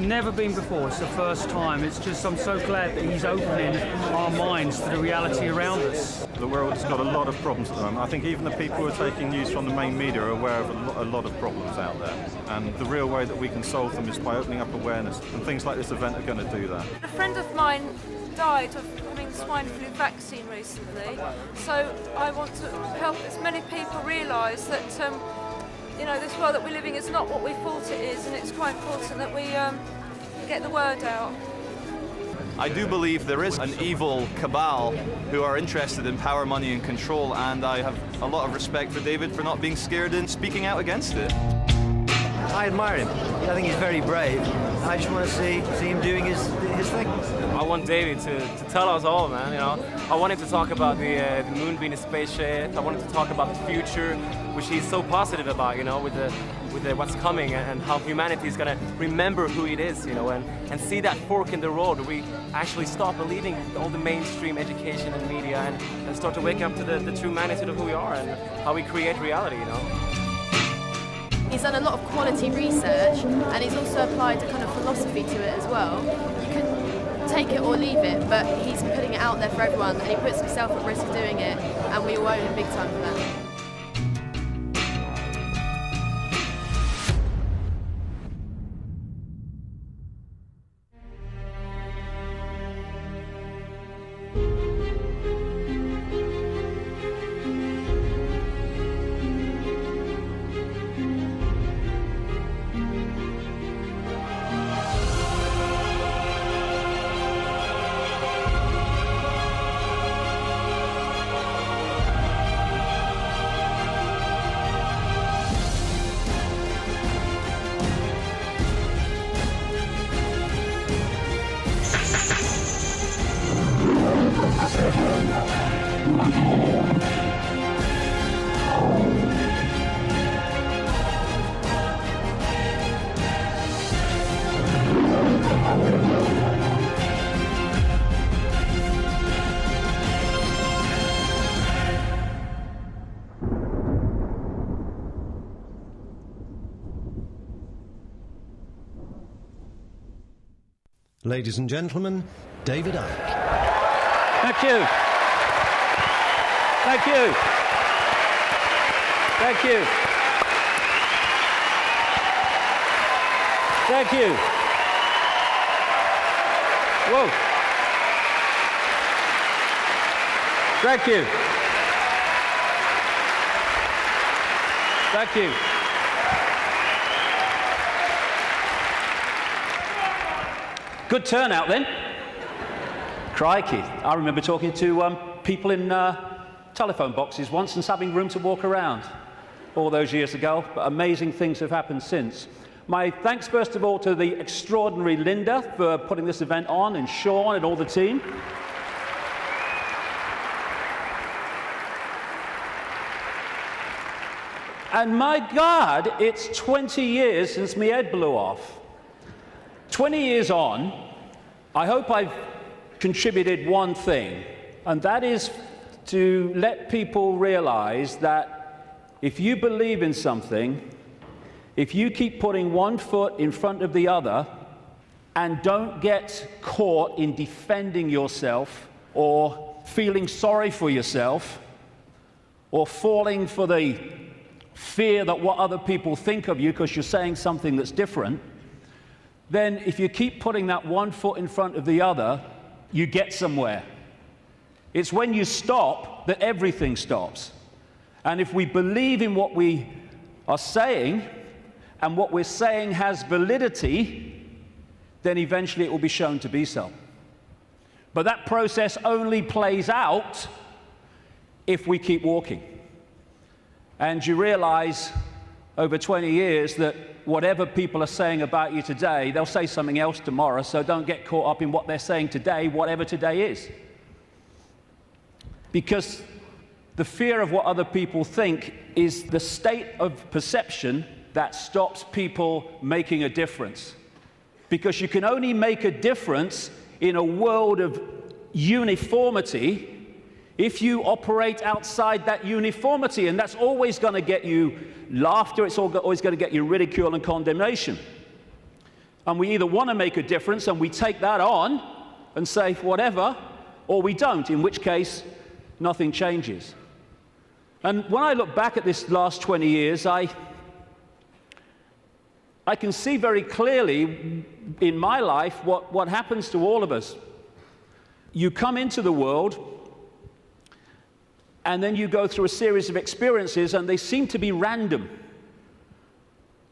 never been before. It's the first time. It's just, I'm so glad that he's opening our minds to the reality around us. The world's got a lot of problems at the moment. I think even the people who are taking news from the main media are aware of a lot of problems out there. And the real way that we can solve them is by opening up awareness. And things like this event are going to do that. A friend of mine died of having swine flu vaccine recently. So I want to help as many people realise that you know, this world that we're living is not what we thought it is, and it's quite important that we get the word out. I do believe there is an evil cabal who are interested in power, money and control, and I have a lot of respect for David for not being scared and speaking out against it. I admire him. I think he's very brave. I just want to see him doing his thing. I want David to tell us all, man, you know. I wanted to talk about the moon being a spaceship. I wanted to talk about the future, which he's so positive about, you know, with what's coming and how humanity is going to remember who it is, you know, and see that fork in the road where we actually stop believing all the mainstream education and media and start to wake up to the true magnitude of who we are and how we create reality, you know. He's done a lot of quality research, and he's also applied a kind of philosophy to it as well. You can take it or leave it, but he's putting it out there for everyone, and he puts himself at risk doing it, and we all owe him big time for that. Ladies and gentlemen, David Icke. Thank you. Thank you. Thank you. Thank you. Whoa. Thank you. Thank you. Good turnout then. Crikey. I remember talking to people in telephone boxes once and having room to walk around all those years ago, but amazing things have happened since. My thanks first of all to the extraordinary Linda for putting this event on, and Sean and all the team. And my God, it's 20 years since my head blew off. 20 years on, I hope I've contributed one thing, and that is to let people realize that if you believe in something, if you keep putting one foot in front of the other and don't get caught in defending yourself or feeling sorry for yourself or falling for the fear that what other people think of you because you're saying something that's different, then if you keep putting that one foot in front of the other, you get somewhere. It's when you stop that everything stops. And if we believe in what we are saying, and what we're saying has validity, then eventually it will be shown to be so. But that process only plays out if we keep walking. And you realize over 20 years that whatever people are saying about you today, they'll say something else tomorrow, so don't get caught up in what they're saying today, whatever today is. Because the fear of what other people think is the state of perception that stops people making a difference. Because you can only make a difference in a world of uniformity if you operate outside that uniformity, and that's always going to get you laughter, it's always going to get you ridicule and condemnation. And we either want to make a difference and we take that on and say whatever, or we don't, in which case nothing changes. And when I look back at this last 20 years, I can see very clearly in my life what happens to all of us. You come into the world, and then you go through a series of experiences, and they seem to be random.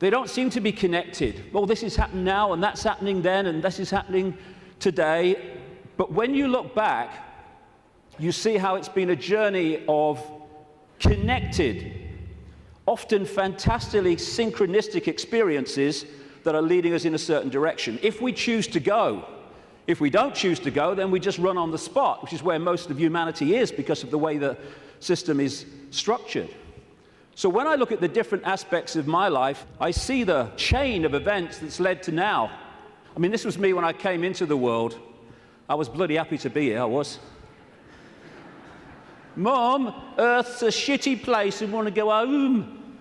They don't seem to be connected. Well, this is happening now, and that's happening then, and this is happening today. But when you look back, you see how it's been a journey of connected, often fantastically synchronistic experiences that are leading us in a certain direction. If we choose to go. If we don't choose to go, then we just run on the spot, which is where most of humanity is because of the way the system is structured. So when I look at the different aspects of my life, I see the chain of events that's led to now. I mean, this was me when I came into the world. I was bloody happy to be here, I was. Mom, Earth's a shitty place and want to go home.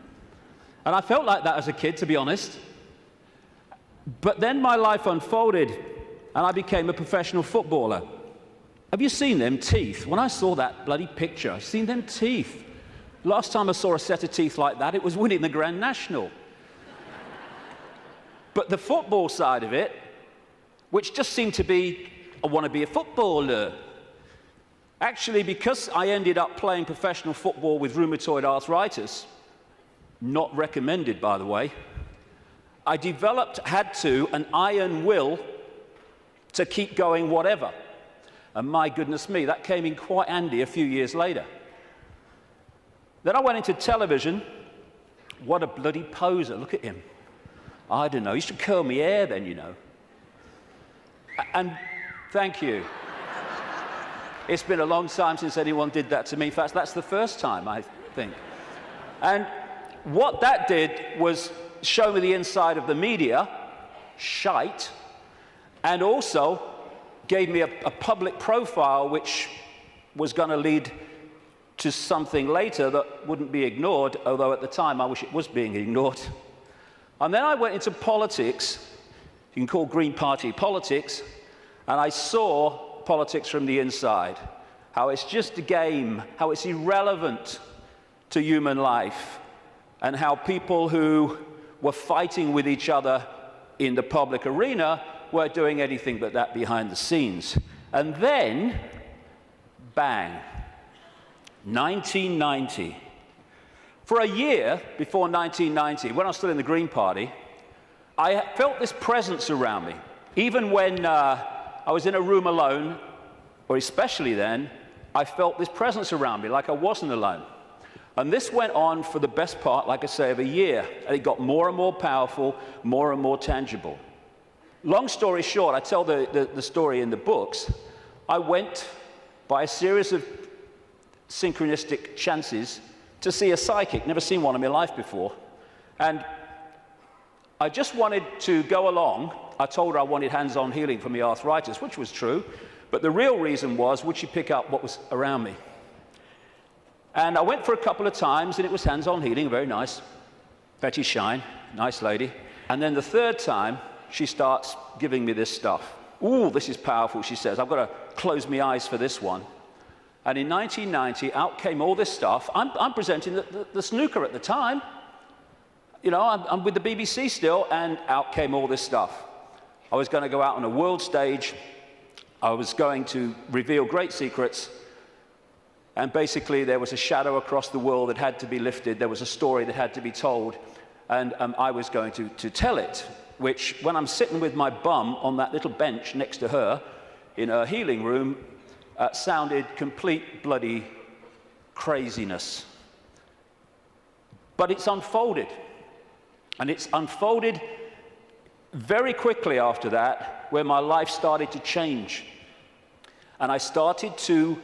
And I felt like that as a kid, to be honest. But then my life unfolded, and I became a professional footballer. Have you seen them teeth? When I saw that bloody picture, I've seen them teeth. Last time I saw a set of teeth like that, it was winning the Grand National. But the football side of it, which just seemed to be, I want to be a footballer. Actually, because I ended up playing professional football with rheumatoid arthritis, not recommended, by the way, I had an iron will to keep going whatever. And my goodness me, that came in quite handy a few years later. Then I went into television. What a bloody poser, look at him. I don't know, you should curl my hair then, you know. And thank you. It's been a long time since anyone did that to me. In fact, that's the first time, I think. And what that did was show me the inside of the media, shite, and also gave me a public profile which was going to lead to something later that wouldn't be ignored, although at the time I wish it was being ignored. And then I went into politics, you can call Green Party politics, and I saw politics from the inside, how it's just a game, how it's irrelevant to human life, and how people who were fighting with each other in the public arena were doing anything but that behind the scenes. And then, bang, 1990. For a year before 1990, when I was still in the Green Party, I felt this presence around me. Even when I was in a room alone, or especially then, I felt this presence around me, like I wasn't alone. And this went on for the best part, like I say, of a year. And it got more and more powerful, more and more tangible. Long story short, I tell the story in the books. I went by a series of synchronistic chances to see a psychic. Never seen one in my life before. And I just wanted to go along. I told her I wanted hands-on healing for my arthritis, which was true. But the real reason was, would she pick up what was around me? And I went for a couple of times, and it was hands-on healing, very nice. Betty Shine, nice lady. And then the third time, she starts giving me this stuff. Ooh, this is powerful, she says. I've got to close my eyes for this one. And in 1990, out came all this stuff. I'm presenting the snooker at the time. You know, I'm with the BBC still, and out came all this stuff. I was going to go out on a world stage. I was going to reveal great secrets. And basically, there was a shadow across the world that had to be lifted. There was a story that had to be told. And I was going to tell it, which, when I'm sitting with my bum on that little bench next to her in her healing room, sounded complete bloody craziness. But it's unfolded. And it's unfolded very quickly after that, where my life started to change. And I started to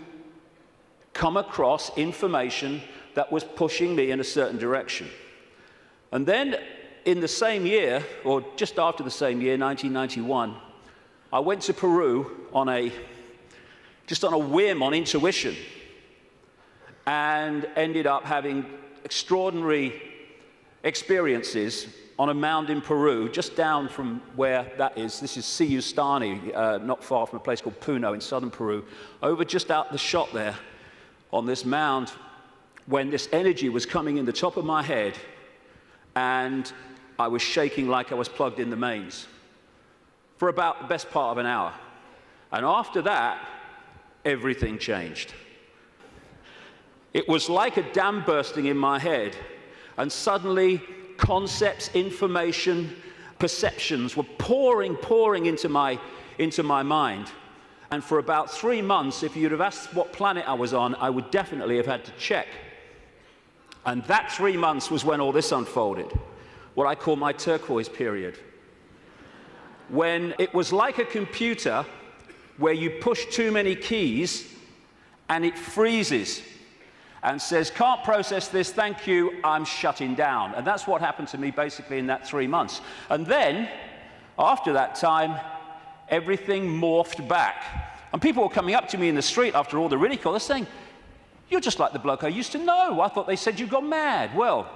come across information that was pushing me in a certain direction. And then in the same year, or just after the same year, 1991, I went to Peru just on a whim, on intuition, and ended up having extraordinary experiences on a mound in Peru, just down from where that is. This is Siyustani, not far from a place called Puno in southern Peru. Over just out the shot there on this mound, when this energy was coming in the top of my head, and I was shaking like I was plugged in the mains for about the best part of an hour. And after that, everything changed. It was like a dam bursting in my head, and suddenly concepts, information, perceptions were pouring into my mind. And for about 3 months, if you'd have asked what planet I was on, I would definitely have had to check. And that 3 months was when all this unfolded, what I call my turquoise period. When it was like a computer where you push too many keys and it freezes and says, can't process this, thank you, I'm shutting down. And that's what happened to me basically in that 3 months. And then, after that time, everything morphed back. And people were coming up to me in the street after all the ridicule, they're saying, you're just like the bloke I used to know. I thought they said you got mad. Well,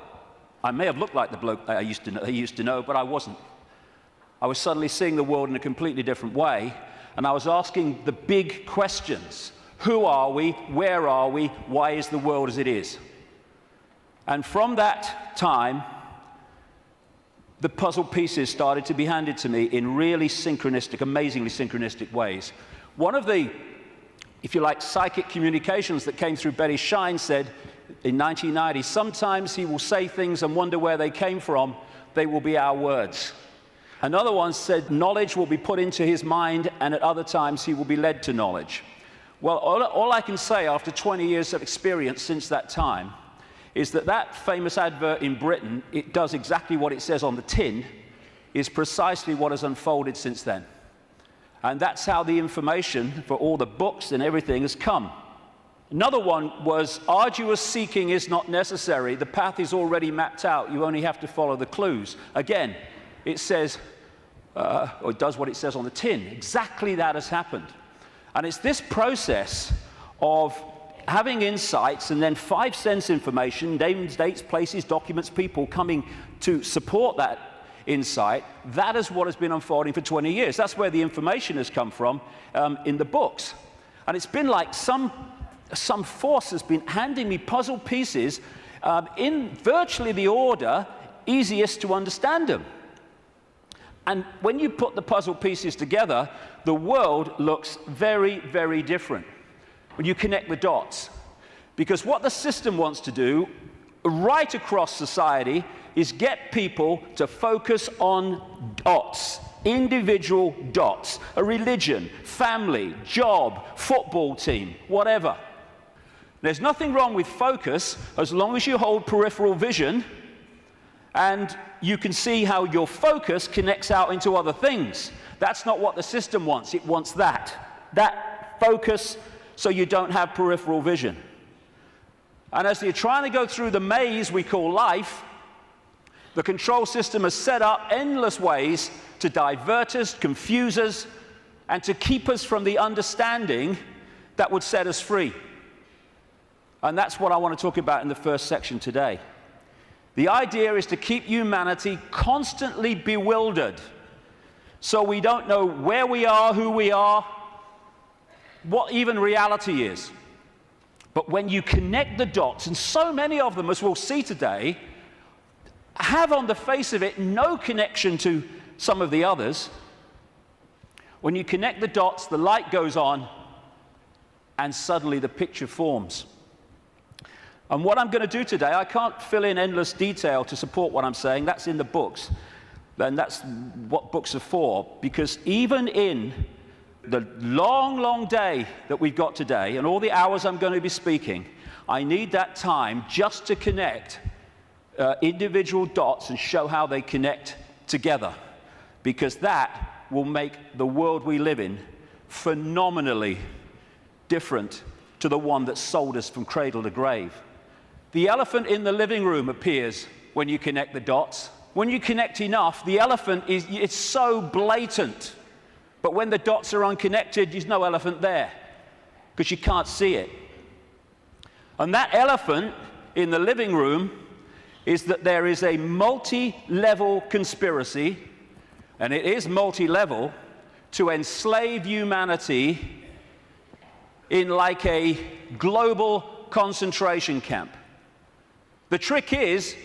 I may have looked like the bloke I used to know, but I wasn't. I was suddenly seeing the world in a completely different way, and I was asking the big questions. Who are we? Where are we? Why is the world as it is? And from that time, the puzzle pieces started to be handed to me in really synchronistic, amazingly synchronistic ways. One of the, if you like, psychic communications that came through Betty Shine said in 1990, sometimes he will say things and wonder where they came from. They will be our words. Another one said knowledge will be put into his mind, and at other times he will be led to knowledge. Well, all I can say after 20 years of experience since that time is that that famous advert in Britain, it does exactly what it says on the tin, is precisely what has unfolded since then. And that's how the information for all the books and everything has come. Another one was, arduous seeking is not necessary. The path is already mapped out. You only have to follow the clues. Again, it says, or it does what it says on the tin. Exactly that has happened. And it's this process of having insights and then 5 sense information, names, dates, places, documents, people coming to support that insight. That is what has been unfolding for 20 years. That's where the information has come from in the books. And it's been like some force has been handing me puzzle pieces in virtually the order easiest to understand them. And when you put the puzzle pieces together, the world looks very, very different when you connect the dots. Because what the system wants to do right across society is get people to focus on dots, individual dots, a religion, family, job, football team, whatever. There's nothing wrong with focus as long as you hold peripheral vision and you can see how your focus connects out into other things. That's not what the system wants. It wants that focus so you don't have peripheral vision. And as you're trying to go through the maze we call life, the control system has set up endless ways to divert us, confuse us, and to keep us from the understanding that would set us free. And that's what I want to talk about in the first section today. The idea is to keep humanity constantly bewildered, so we don't know where we are, who we are, what even reality is. But when you connect the dots, and so many of them, as we'll see today, have on the face of it no connection to some of the others, when you connect the dots, the light goes on, and suddenly the picture forms. And what I'm going to do today, I can't fill in endless detail to support what I'm saying. That's in the books. And that's what books are for. Because even in the long, long day that we've got today, and all the hours I'm going to be speaking, I need that time just to connect individual dots and show how they connect together. Because that will make the world we live in phenomenally different to the one that sold us from cradle to grave. The elephant in the living room appears when you connect the dots. When you connect enough, the elephant it's so blatant. But when the dots are unconnected, there's no elephant there because you can't see it. And that elephant in the living room is that there is a multi-level conspiracy, and it is multi-level, to enslave humanity in like a global concentration camp. The trick is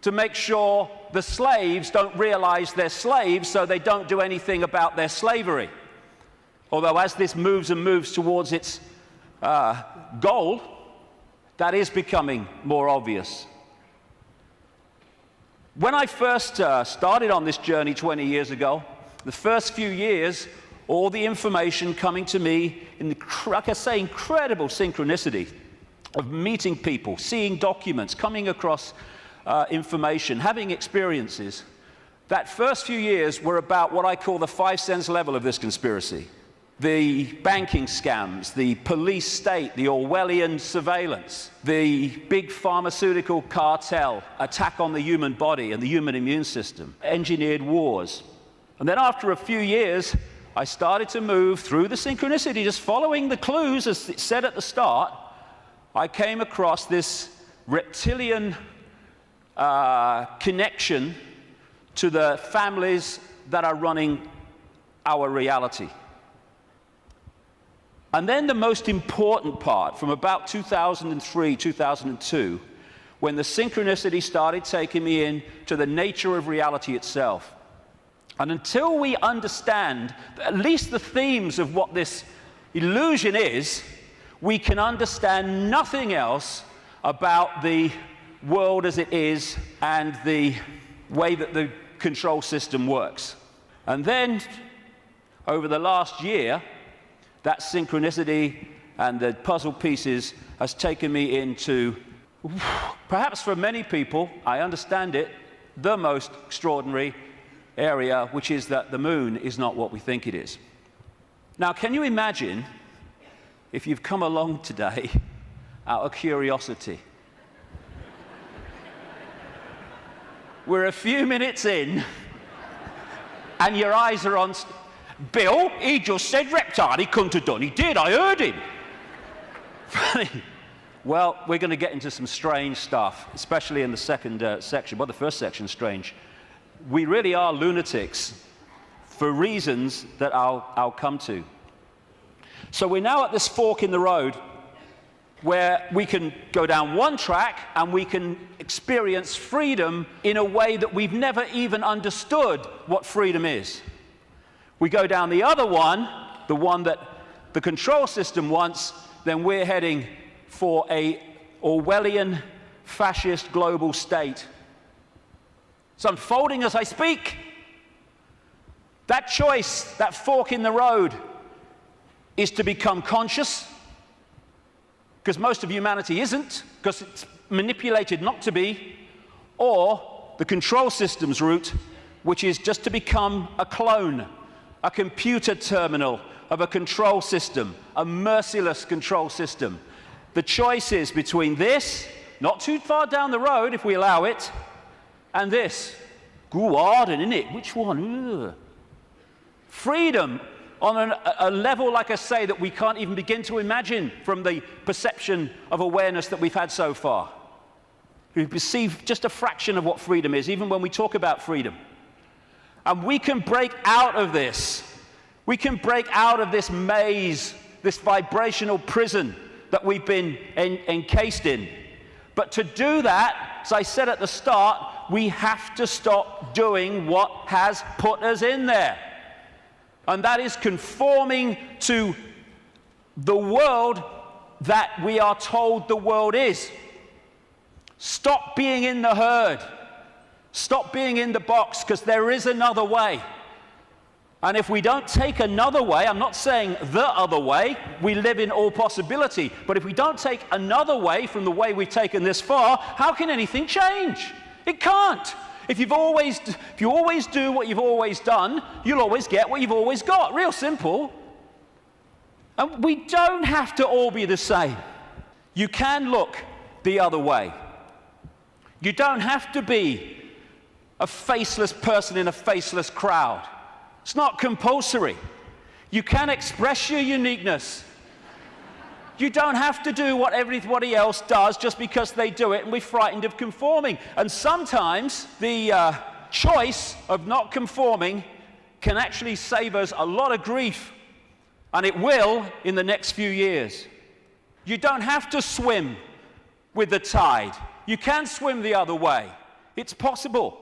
to make sure the slaves don't realize they're slaves, so they don't do anything about their slavery. Although as this moves and moves towards its goal, that is becoming more obvious. When I first started on this journey 20 years ago, the first few years, all the information coming to me in the, like I say, incredible synchronicity of meeting people, seeing documents, coming across information, having experiences. That first few years were about what I call the 5 sense level of this conspiracy. The banking scams, the police state, the Orwellian surveillance, the big pharmaceutical cartel attack on the human body and the human immune system, engineered wars. And then after a few years, I started to move through the synchronicity, just following the clues as it said at the start. I came across this reptilian connection to the families that are running our reality. And then the most important part, from about 2003, 2002, when the synchronicity started taking me in to the nature of reality itself. And until we understand at least the themes of what this illusion is, we can understand nothing else about the world as it is and the way that the control system works. And then, over the last year, that synchronicity and the puzzle pieces has taken me into, perhaps for many people, I understand it, the most extraordinary area, which is that the moon is not what we think it is. Now, can you imagine if you've come along today out of curiosity? We're a few minutes in, and your eyes are on Bill. He just said reptile. He couldn't have done. He did. I heard him. Well, we're going to get into some strange stuff, especially in the second section. Well, the first section's strange. We really are lunatics for reasons that I'll come to. So we're now at this fork in the road where we can go down one track and we can experience freedom in a way that we've never even understood what freedom is. We go down the other one, the one that the control system wants, then we're heading for a Orwellian fascist global state. It's unfolding as I speak. That choice, that fork in the road, is to become conscious, because most of humanity isn't, because it's manipulated not to be, or the control system's route, which is just to become a clone, a computer terminal of a control system, a merciless control system. The choice is between this, not too far down the road if we allow it, and this. Go hard, isn't it? Which one? Ugh. Freedom on a level, like I say, that we can't even begin to imagine from the perception of awareness that we've had so far. We perceive just a fraction of what freedom is, even when we talk about freedom. And we can break out of this. We can break out of this maze, this vibrational prison that we've been encased in. But to do that, as I said at the start, we have to stop doing what has put us in there. And that is conforming to the world that we are told the world is. Stop being in the herd. Stop being in the box, because there is another way. And if we don't take another way, I'm not saying the other way, we live in all possibility, but if we don't take another way from the way we've taken this far, how can anything change? It can't. If you always do what you've always done, you'll always get what you've always got. Real simple. And we don't have to all be the same. You can look the other way. You don't have to be a faceless person in a faceless crowd. It's not compulsory. You can express your uniqueness. You don't have to do what everybody else does just because they do it and we're frightened of conforming. And sometimes the choice of not conforming can actually save us a lot of grief, and it will in the next few years. You don't have to swim with the tide. You can swim the other way. It's possible.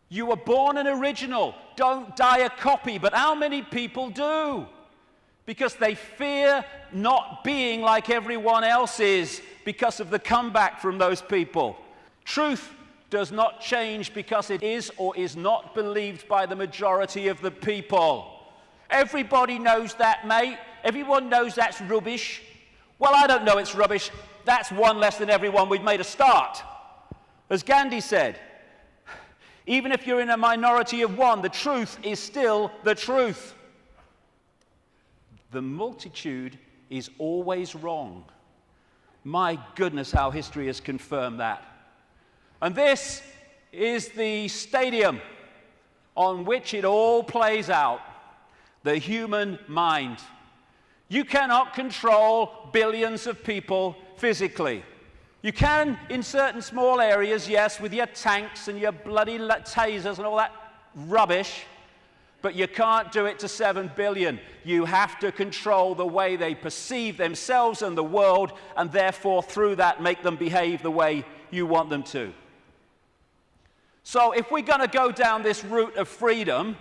You were born an original. Don't die a copy. But how many people do? Because they fear not being like everyone else is because of the comeback from those people. Truth does not change because it is or is not believed by the majority of the people. Everybody knows that, mate. Everyone knows that's rubbish. Well, I don't know it's rubbish. That's one less than everyone. We've made a start. As Gandhi said, even if you're in a minority of one, the truth is still the truth. The multitude is always wrong. My goodness, how history has confirmed that. And this is the stadium on which it all plays out, the human mind. You cannot control billions of people physically. You can in certain small areas, yes, with your tanks and your bloody tasers and all that rubbish, but you can't do it to 7 billion. You have to control the way they perceive themselves and the world, and therefore through that make them behave the way you want them to. So if we're going to go down this route of freedom,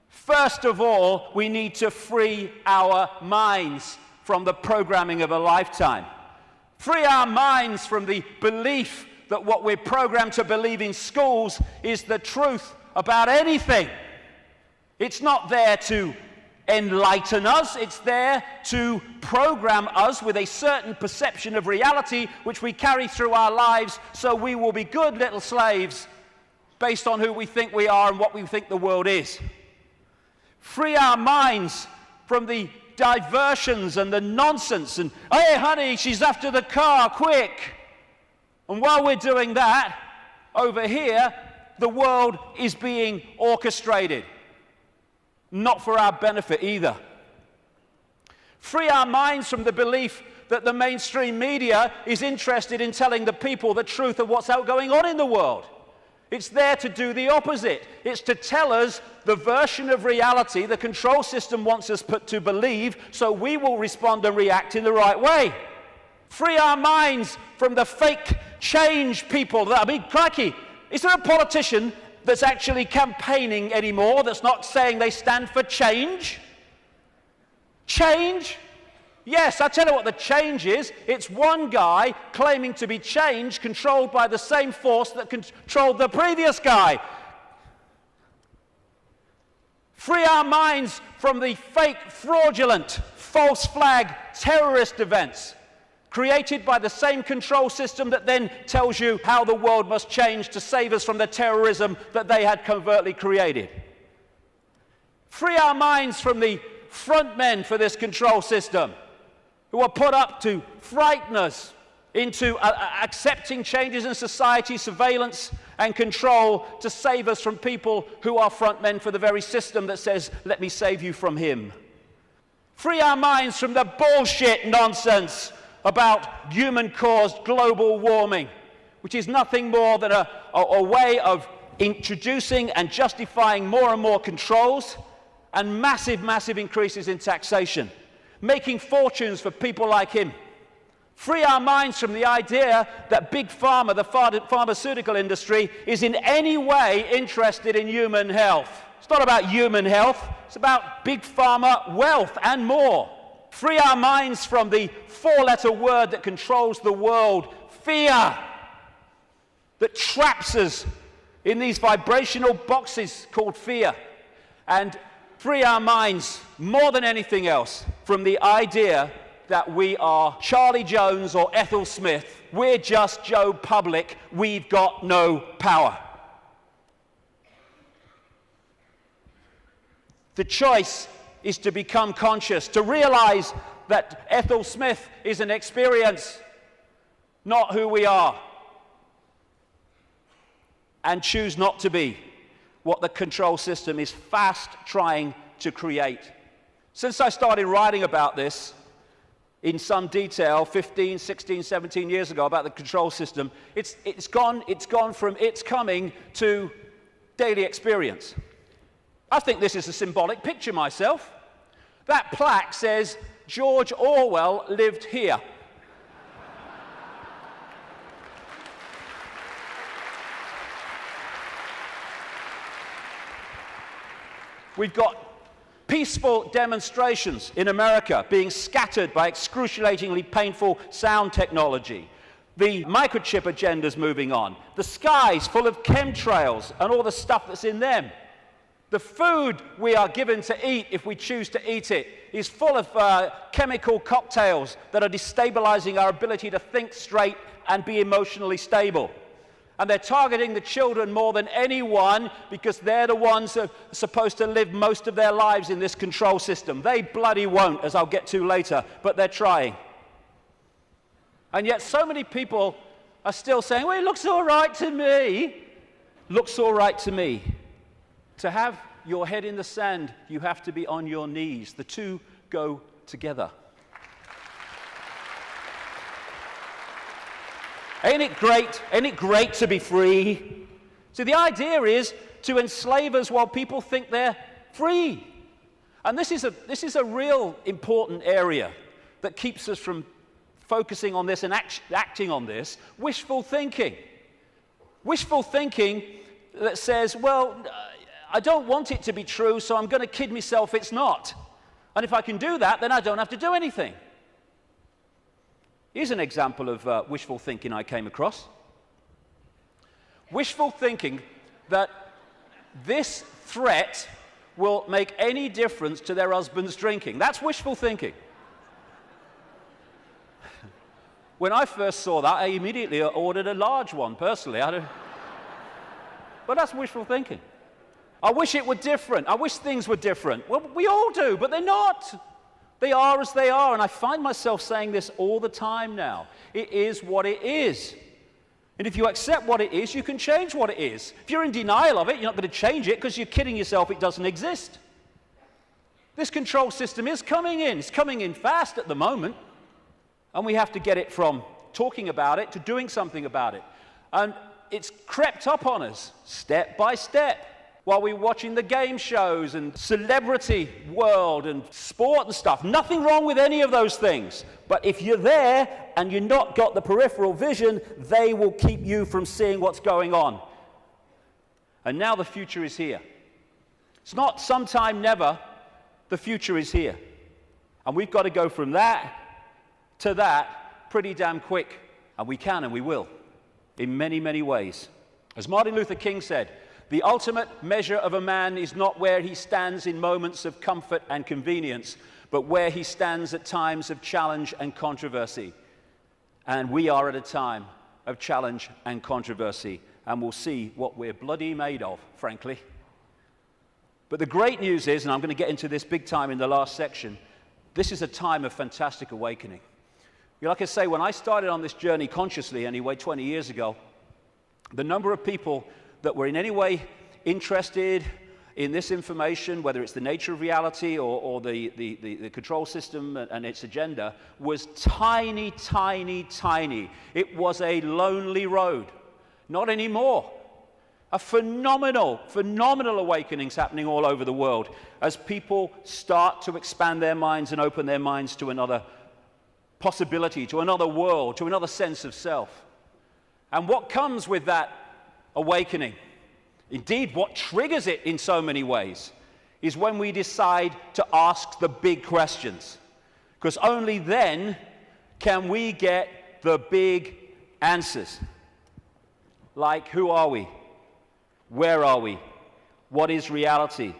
first of all, we need to free our minds from the programming of a lifetime. Free our minds from the belief that what we're programmed to believe in schools is the truth about anything. It's not there to enlighten us. It's there to program us with a certain perception of reality which we carry through our lives, so we will be good little slaves based on who we think we are and what we think the world is. Free our minds from the diversions and the nonsense and, hey honey, she's after the car, quick. And while we're doing that, over here, the world is being orchestrated. Not for our benefit either. Free our minds from the belief that the mainstream media is interested in telling the people the truth of what's going on in the world. It's there to do the opposite. It's to tell us the version of reality the control system wants us to believe, so we will respond and react in the right way. Free our minds from the fake change people. I mean, crikey, is there a politician that's actually campaigning anymore that's not saying they stand for change? Change? Yes, I'll tell you what the change is. It's one guy claiming to be change controlled by the same force that controlled the previous guy. Free our minds from the fake, fraudulent, false flag terrorist events created by the same control system that then tells you how the world must change to save us from the terrorism that they had covertly created. Free our minds from the front men for this control system, who are put up to frighten us into accepting changes in society, surveillance and control to save us from people who are front men for the very system that says, let me save you from him. Free our minds from the bullshit nonsense about human-caused global warming, which is nothing more than a way of introducing and justifying more and more controls and massive, massive increases in taxation, making fortunes for people like him. Free our minds from the idea that Big Pharma, the pharmaceutical industry, is in any way interested in human health. It's not about human health, it's about Big Pharma wealth and more. Free our minds from the four-letter word that controls the world, fear, that traps us in these vibrational boxes called fear. And free our minds, more than anything else, from the idea that we are Charlie Jones or Ethel Smith. We're just Joe Public. We've got no power. The choice is to become conscious, to realize that Ethel Smith is an experience, not who we are, and choose not to be what the control system is fast trying to create. Since I started writing about this, in some detail 15, 16, 17 years ago about the control system. It's gone from its coming to daily experience. I think this is a symbolic picture myself. That plaque says, George Orwell lived here. We've got peaceful demonstrations in America being scattered by excruciatingly painful sound technology. The microchip agenda's moving on. The sky's full of chemtrails and all the stuff that's in them. The food we are given to eat, if we choose to eat it, is full of chemical cocktails that are destabilizing our ability to think straight and be emotionally stable. And they're targeting the children more than anyone because they're the ones that are supposed to live most of their lives in this control system. They bloody won't, as I'll get to later, but they're trying. And yet so many people are still saying, well, it looks all right to me. Looks all right to me. To have your head in the sand, you have to be on your knees. The two go together. Ain't it great? Ain't it great to be free? So the idea is to enslave us while people think they're free. And this is a real important area that keeps us from focusing on this and acting on this. Wishful thinking. Wishful thinking that says, well, I don't want it to be true, so I'm going to kid myself it's not. And if I can do that, then I don't have to do anything. Here's an example of wishful thinking I came across. Wishful thinking that this threat will make any difference to their husband's drinking. That's wishful thinking. When I first saw that, I immediately ordered a large one, personally. But that's wishful thinking. I wish it were different. I wish things were different. Well, we all do, but they're not. They are as they are, and I find myself saying this all the time now. It is what it is. And if you accept what it is, you can change what it is. If you're in denial of it, you're not going to change it because you're kidding yourself it doesn't exist. This control system is coming in. It's coming in fast at the moment, and we have to get it from talking about it to doing something about it. And it's crept up on us step by step. While we're watching the game shows and celebrity world and sport and stuff. Nothing wrong with any of those things. But if you're there and you've not got the peripheral vision, they will keep you from seeing what's going on. And now the future is here. It's not sometime never. The future is here. And we've got to go from that to that pretty damn quick. And we can and we will. In many, many ways. As Martin Luther King said, the ultimate measure of a man is not where he stands in moments of comfort and convenience, but where he stands at times of challenge and controversy. And we are at a time of challenge and controversy, and we'll see what we're bloody made of, frankly. But the great news is, and I'm going to get into this big time in the last section, this is a time of fantastic awakening. Like I say, when I started on this journey consciously, anyway, 20 years ago, the number of people that were in any way interested in this information, whether it's the nature of reality or the control system and its agenda, was tiny, tiny, tiny. It was a lonely road. Not anymore. A phenomenal awakenings happening all over the world as people start to expand their minds and open their minds to another possibility, to another world, to another sense of self. And what comes with that awakening, indeed what triggers it in so many ways, is when we decide to ask the big questions. Because only then can we get the big answers. Like, who are we? Where are we? What is reality?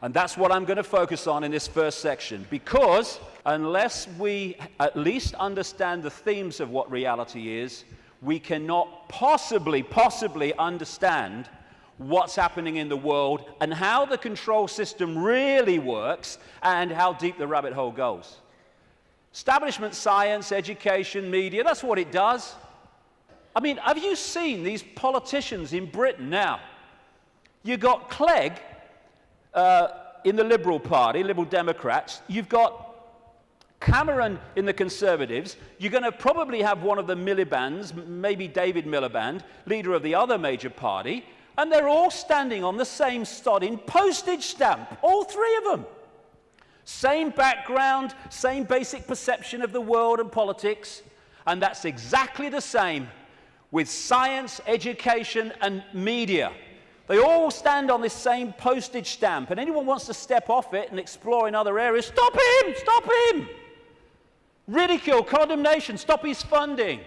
And that's what I'm going to focus on in this first section, because unless we at least understand the themes of what reality is, we cannot possibly understand what's happening in the world and how the control system really works and how deep the rabbit hole goes. Establishment science, education, media, that's what it does. I mean, have you seen these politicians in Britain now? You got Clegg in the Liberal Party, Liberal Democrats. You've got Cameron in the Conservatives, you're going to probably have one of the Miliband's, maybe David Miliband, leader of the other major party, and they're all standing on the same sodding postage stamp, all three of them. Same background, same basic perception of the world and politics, and that's exactly the same with science, education, and media. They all stand on this same postage stamp, and anyone wants to step off it and explore in other areas, stop him! Stop him! Ridicule, condemnation, stop his funding.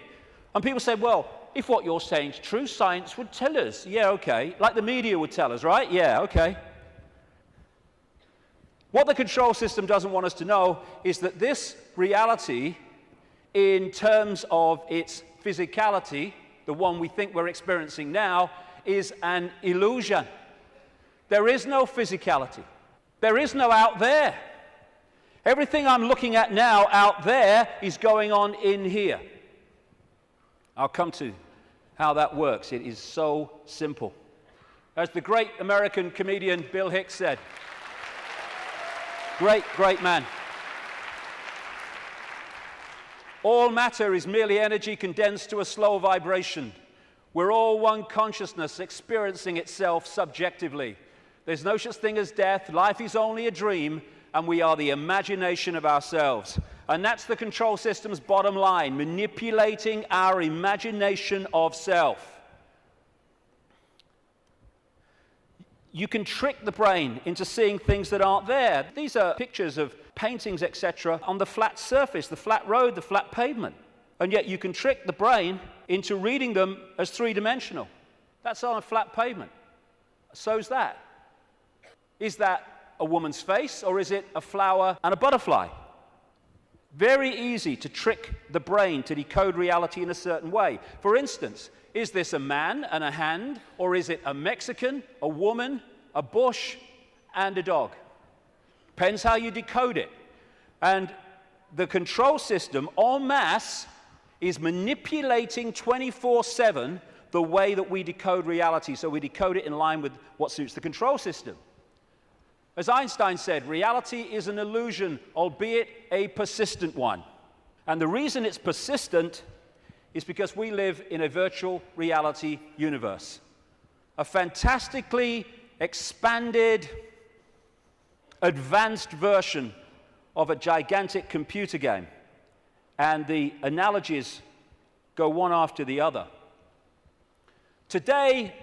And people say, well, if what you're saying is true, science would tell us. Yeah, okay. Like the media would tell us, right? Yeah, okay. What the control system doesn't want us to know is that this reality, in terms of its physicality, the one we think we're experiencing now, is an illusion. There is no physicality. There is no out there. Everything I'm looking at now out there is going on in here. I'll come to how that works. It is so simple. As the great American comedian Bill Hicks said, great man. All matter is merely energy condensed to a slow vibration. We're all one consciousness experiencing itself subjectively. There's no such thing as death. Life is only a dream, and we are the imagination of ourselves. And that's the control system's bottom line, manipulating our imagination of self. You can trick the brain into seeing things that aren't there. These are pictures of paintings, etc., on the flat surface, the flat road, the flat pavement. And yet you can trick the brain into reading them as three-dimensional. That's on a flat pavement. So's that. Is that a woman's face, or is it a flower and a butterfly? Very easy to trick the brain to decode reality in a certain way. For instance, is this a man and a hand, or is it a Mexican, a woman, a bush, and a dog? Depends how you decode it. And the control system, en masse, is manipulating 24/7 the way that we decode reality. So we decode it in line with what suits the control system. As Einstein said, reality is an illusion, albeit a persistent one. And the reason it's persistent is because we live in a virtual reality universe. A fantastically expanded, advanced version of a gigantic computer game. And the analogies go one after the other. Today,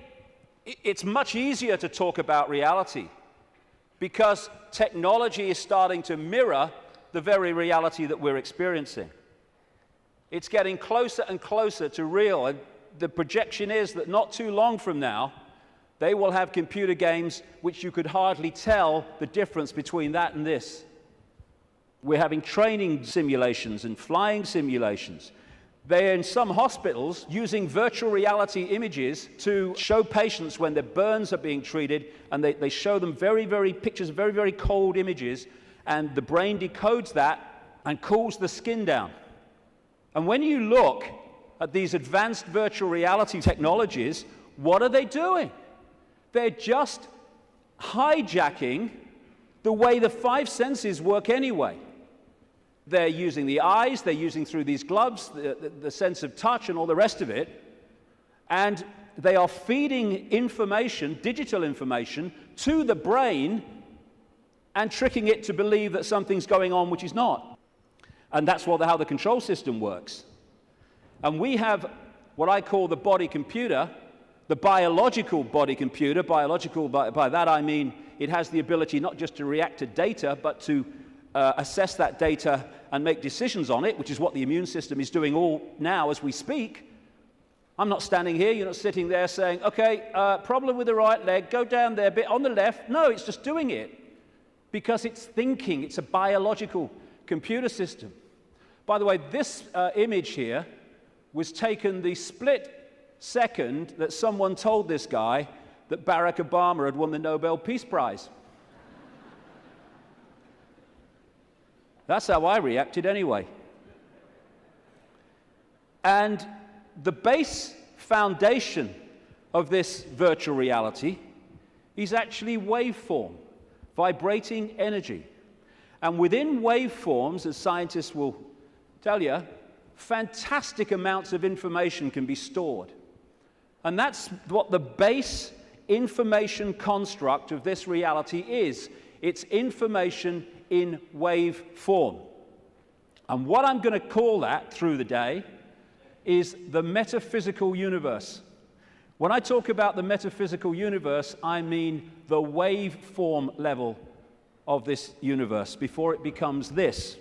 it's much easier to talk about reality, because technology is starting to mirror the very reality that we're experiencing. It's getting closer and closer to real, and the projection is that not too long from now, they will have computer games which you could hardly tell the difference between that and this. We're having training simulations and flying simulations. They're in some hospitals using virtual reality images to show patients when their burns are being treated, and they show them very pictures, very cold images, and the brain decodes that and cools the skin down. And when you look at these advanced virtual reality technologies, what are they doing? They're just hijacking the way the five senses work anyway. They're using the eyes, they're using through these gloves, the sense of touch and all the rest of it, and they are feeding information, digital information, to the brain and tricking it to believe that something's going on which is not. And that's how the control system works. And we have what I call the body computer, the biological body computer. Biological, by that I mean it has the ability not just to react to data, but to assess that data and make decisions on it, which is what the immune system is doing all now as we speak. I'm not standing here, you're not sitting there saying, okay, problem with the right leg, go down there a bit on the left. No, it's just doing it because it's thinking. It's a biological computer system. By the way, this image here was taken the split second that someone told this guy that Barack Obama had won the Nobel Peace Prize. That's how I reacted anyway. And the base foundation of this virtual reality is actually waveform, vibrating energy. And within waveforms, as scientists will tell you, fantastic amounts of information can be stored. And that's what the base information construct of this reality is. It's information in wave form. And what I'm going to call that through the day is the metaphysical universe. When I talk about the metaphysical universe, I mean the waveform level of this universe before it becomes this.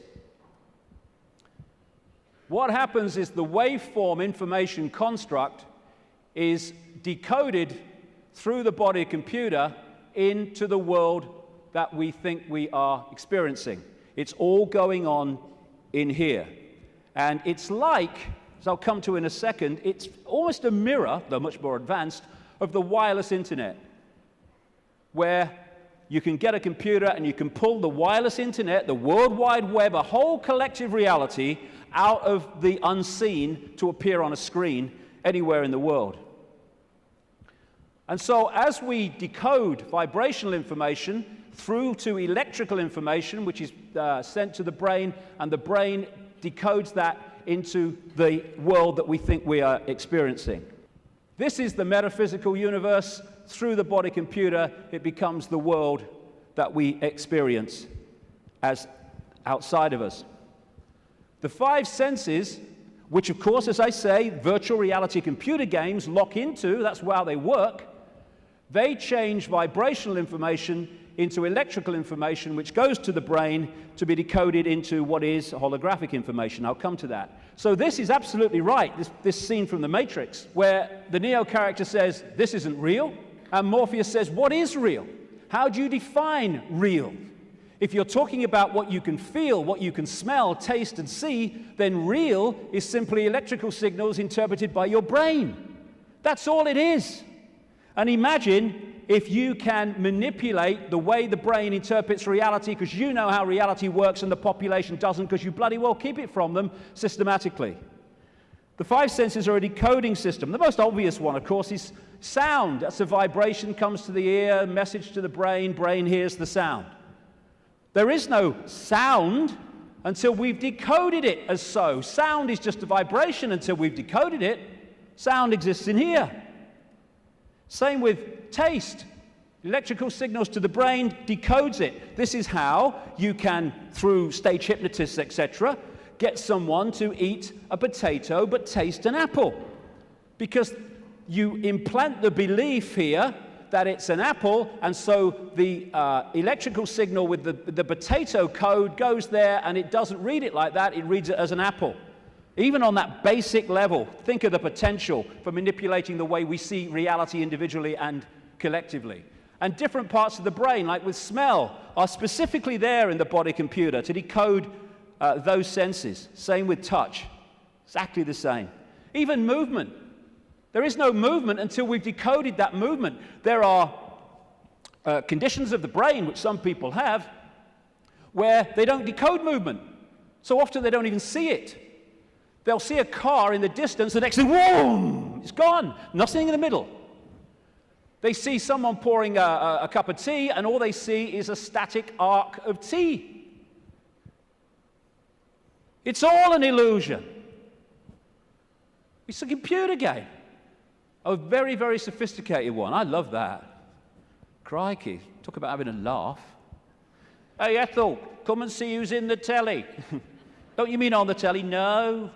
What happens is the waveform information construct is decoded through the body computer into the world that we think we are experiencing. It's all going on in here. And it's like, as I'll come to in a second, it's almost a mirror, though much more advanced, of the wireless internet, where you can get a computer and you can pull the wireless internet, the World Wide Web, a whole collective reality out of the unseen to appear on a screen anywhere in the world. And so as we decode vibrational information through to electrical information, which is sent to the brain, and the brain decodes that into the world that we think we are experiencing. This is the metaphysical universe. Through the body computer, it becomes the world that we experience as outside of us. The five senses, which of course, as I say, virtual reality computer games lock into, that's how they work, they change vibrational information into electrical information, which goes to the brain to be decoded into what is holographic information. I'll come to that. So this is absolutely right, this scene from The Matrix, where the Neo character says, this isn't real, and Morpheus says, what is real? How do you define real? If you're talking about what you can feel, what you can smell, taste, and see, then real is simply electrical signals interpreted by your brain. That's all it is. And imagine if you can manipulate the way the brain interprets reality, because you know how reality works and the population doesn't, because you bloody well keep it from them systematically. The five senses are a decoding system. The most obvious one, of course, is sound. That's a vibration, comes to the ear, message to the brain, brain hears the sound. There is no sound until we've decoded it as so. Sound is just a vibration until we've decoded it. Sound exists in here. Same with taste. Electrical signals to the brain decodes it. This is how you can, through stage hypnotists, etc., get someone to eat a potato but taste an apple. Because you implant the belief here that it's an apple, and so the electrical signal with the potato code goes there, and it doesn't read it like that, it reads it as an apple. Even on that basic level, think of the potential for manipulating the way we see reality individually and collectively. And different parts of the brain, like with smell, are specifically there in the body computer to decode those senses. Same with touch, exactly the same. Even movement. There is no movement until we've decoded that movement. There are conditions of the brain, which some people have, where they don't decode movement. So often they don't even see it. They'll see a car in the distance, the next thing, whoa, it's gone. Nothing in the middle. They see someone pouring a cup of tea, and all they see is a static arc of tea. It's all an illusion. It's a computer game. A very, very sophisticated one. I love that. Crikey, talk about having a laugh. Hey, Ethel, come and see who's in the telly. Don't you mean on the telly? No.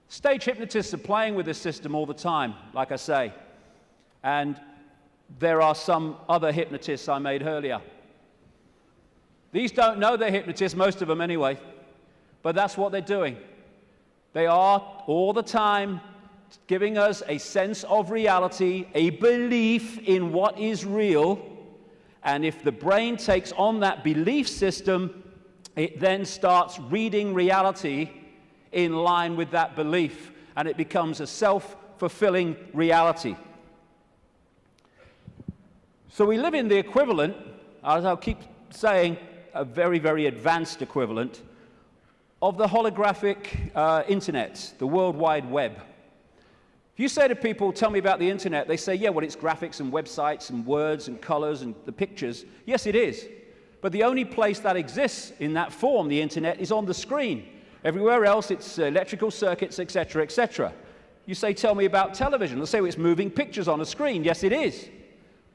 Stage hypnotists are playing with this system all the time, like I say. And there are some other hypnotists I made earlier. These don't know they're hypnotists, most of them anyway. But that's what they're doing. They are all the time giving us a sense of reality, a belief in what is real. And if the brain takes on that belief system, it then starts reading reality in line with that belief, and it becomes a self-fulfilling reality. So we live in the equivalent, as I'll keep saying, a very, very advanced equivalent of the holographic internet, the World Wide Web. If you say to people, tell me about the internet, they say, yeah, well, it's graphics and websites and words and colors and the pictures. Yes, it is. But the only place that exists in that form, the internet, is on the screen. Everywhere else, it's electrical circuits, etc., etc. You say, tell me about television. They'll say, well, it's moving pictures on a screen. Yes, it is.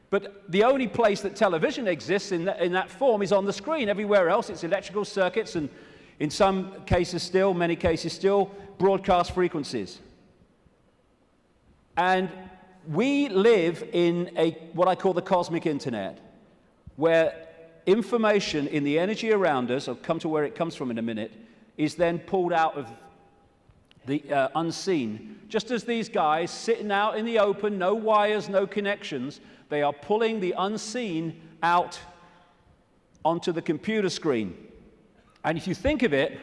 But the only place that television exists in that form is on the screen. Everywhere else, it's electrical circuits and, in some cases still, many cases still, broadcast frequencies. And we live in what I call the cosmic internet, where information in the energy around us, I'll come to where it comes from in a minute, is then pulled out of the unseen. Just as these guys sitting out in the open, no wires, no connections, they are pulling the unseen out onto the computer screen. And if you think of it,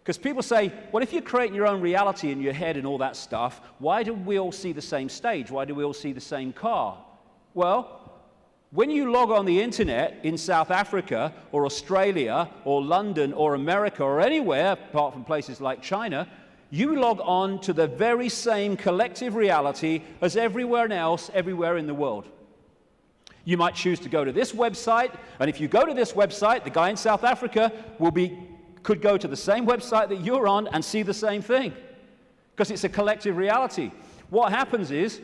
because people say, well, if you're creating your own reality in your head and all that stuff, why do we all see the same stage? Why do we all see the same car? Well, when you log on the internet in South Africa or Australia or London or America or anywhere, apart from places like China, you log on to the very same collective reality as everywhere else, everywhere in the world. You might choose to go to this website, and if you go to this website, the guy in South Africa could go to the same website that you're on and see the same thing, because it's a collective reality. What happens is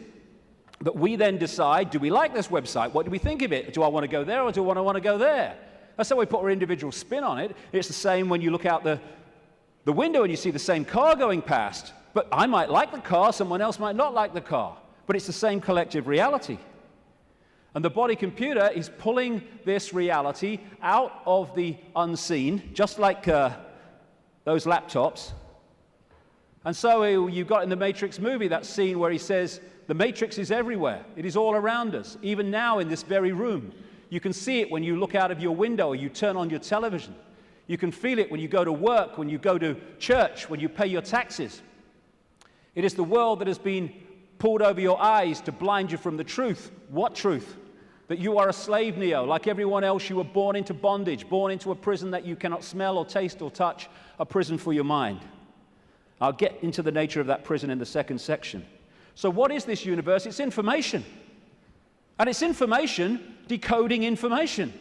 that we then decide, do we like this website? What do we think of it? Do I want to go there or do I want to go there? That's how we put our individual spin on it. It's the same when you look out the window and you see the same car going past. But I might like the car, someone else might not like the car. But it's the same collective reality. And the body computer is pulling this reality out of the unseen, just like those laptops. And so you got in the Matrix movie that scene where he says, the Matrix is everywhere. It is all around us, even now in this very room. You can see it when you look out of your window or you turn on your television. You can feel it when you go to work, when you go to church, when you pay your taxes. It is the world that has been pulled over your eyes to blind you from the truth. What truth? That you are a slave, Neo. Like everyone else, you were born into bondage, born into a prison that you cannot smell or taste or touch, a prison for your mind. I'll get into the nature of that prison in the second section. So what is this universe? It's information. And it's information decoding information.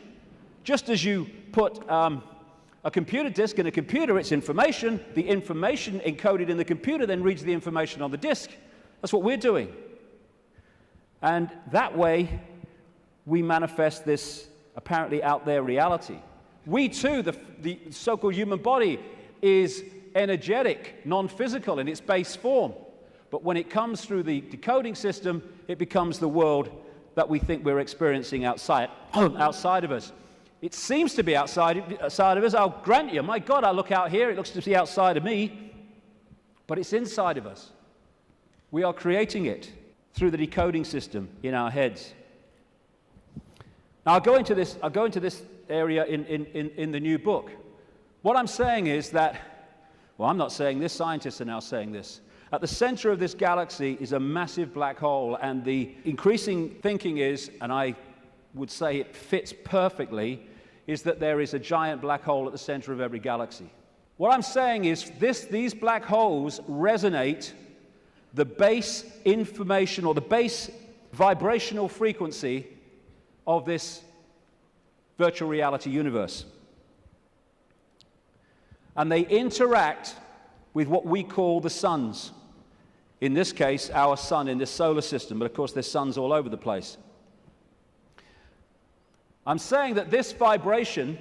Just as you put a computer disk in a computer, it's information. The information encoded in the computer then reads the information on the disk. That's what we're doing. And that way, we manifest this apparently out there reality. We too, the so-called human body, is energetic, non-physical in its base form. But when it comes through the decoding system, it becomes the world that we think we're experiencing outside of us. It seems to be outside of us. I'll grant you, my God, I look out here, it looks to be outside of me, but it's inside of us. We are creating it through the decoding system in our heads. Now, I'll go into this area in the new book. What I'm saying is that, well, I'm not saying this, scientists are now saying this. At the center of this galaxy is a massive black hole, and the increasing thinking is, and I would say it fits perfectly, is that there is a giant black hole at the center of every galaxy. What I'm saying is these black holes resonate the base information or the base vibrational frequency of this virtual reality universe. And they interact with what we call the suns. In this case, our sun in this solar system, but of course there's suns all over the place. I'm saying that this vibration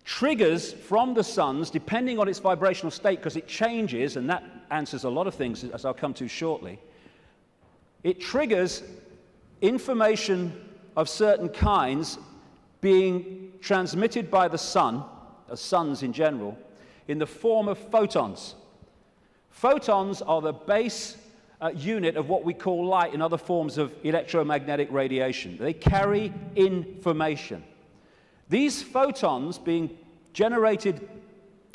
triggers from the suns, depending on its vibrational state, because it changes, and that answers a lot of things, as I'll come to shortly. It triggers information of certain kinds being transmitted by the sun, suns in general, in the form of photons. Photons are the base unit of what we call light and other forms of electromagnetic radiation. They carry information. These photons being generated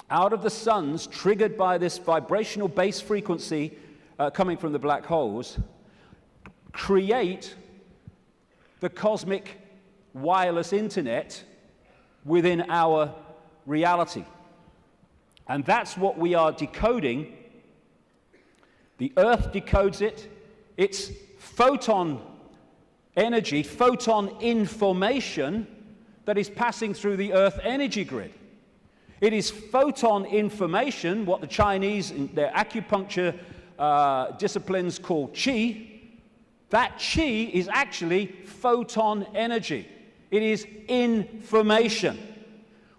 out of the suns, triggered by this vibrational base frequency coming from the black holes, create the cosmic wireless internet within our reality. And that's what we are decoding. The Earth decodes it. It's photon energy, photon information that is passing through the Earth energy grid. It is photon information, what the Chinese in their acupuncture disciplines call qi. That qi is actually photon energy. It is information,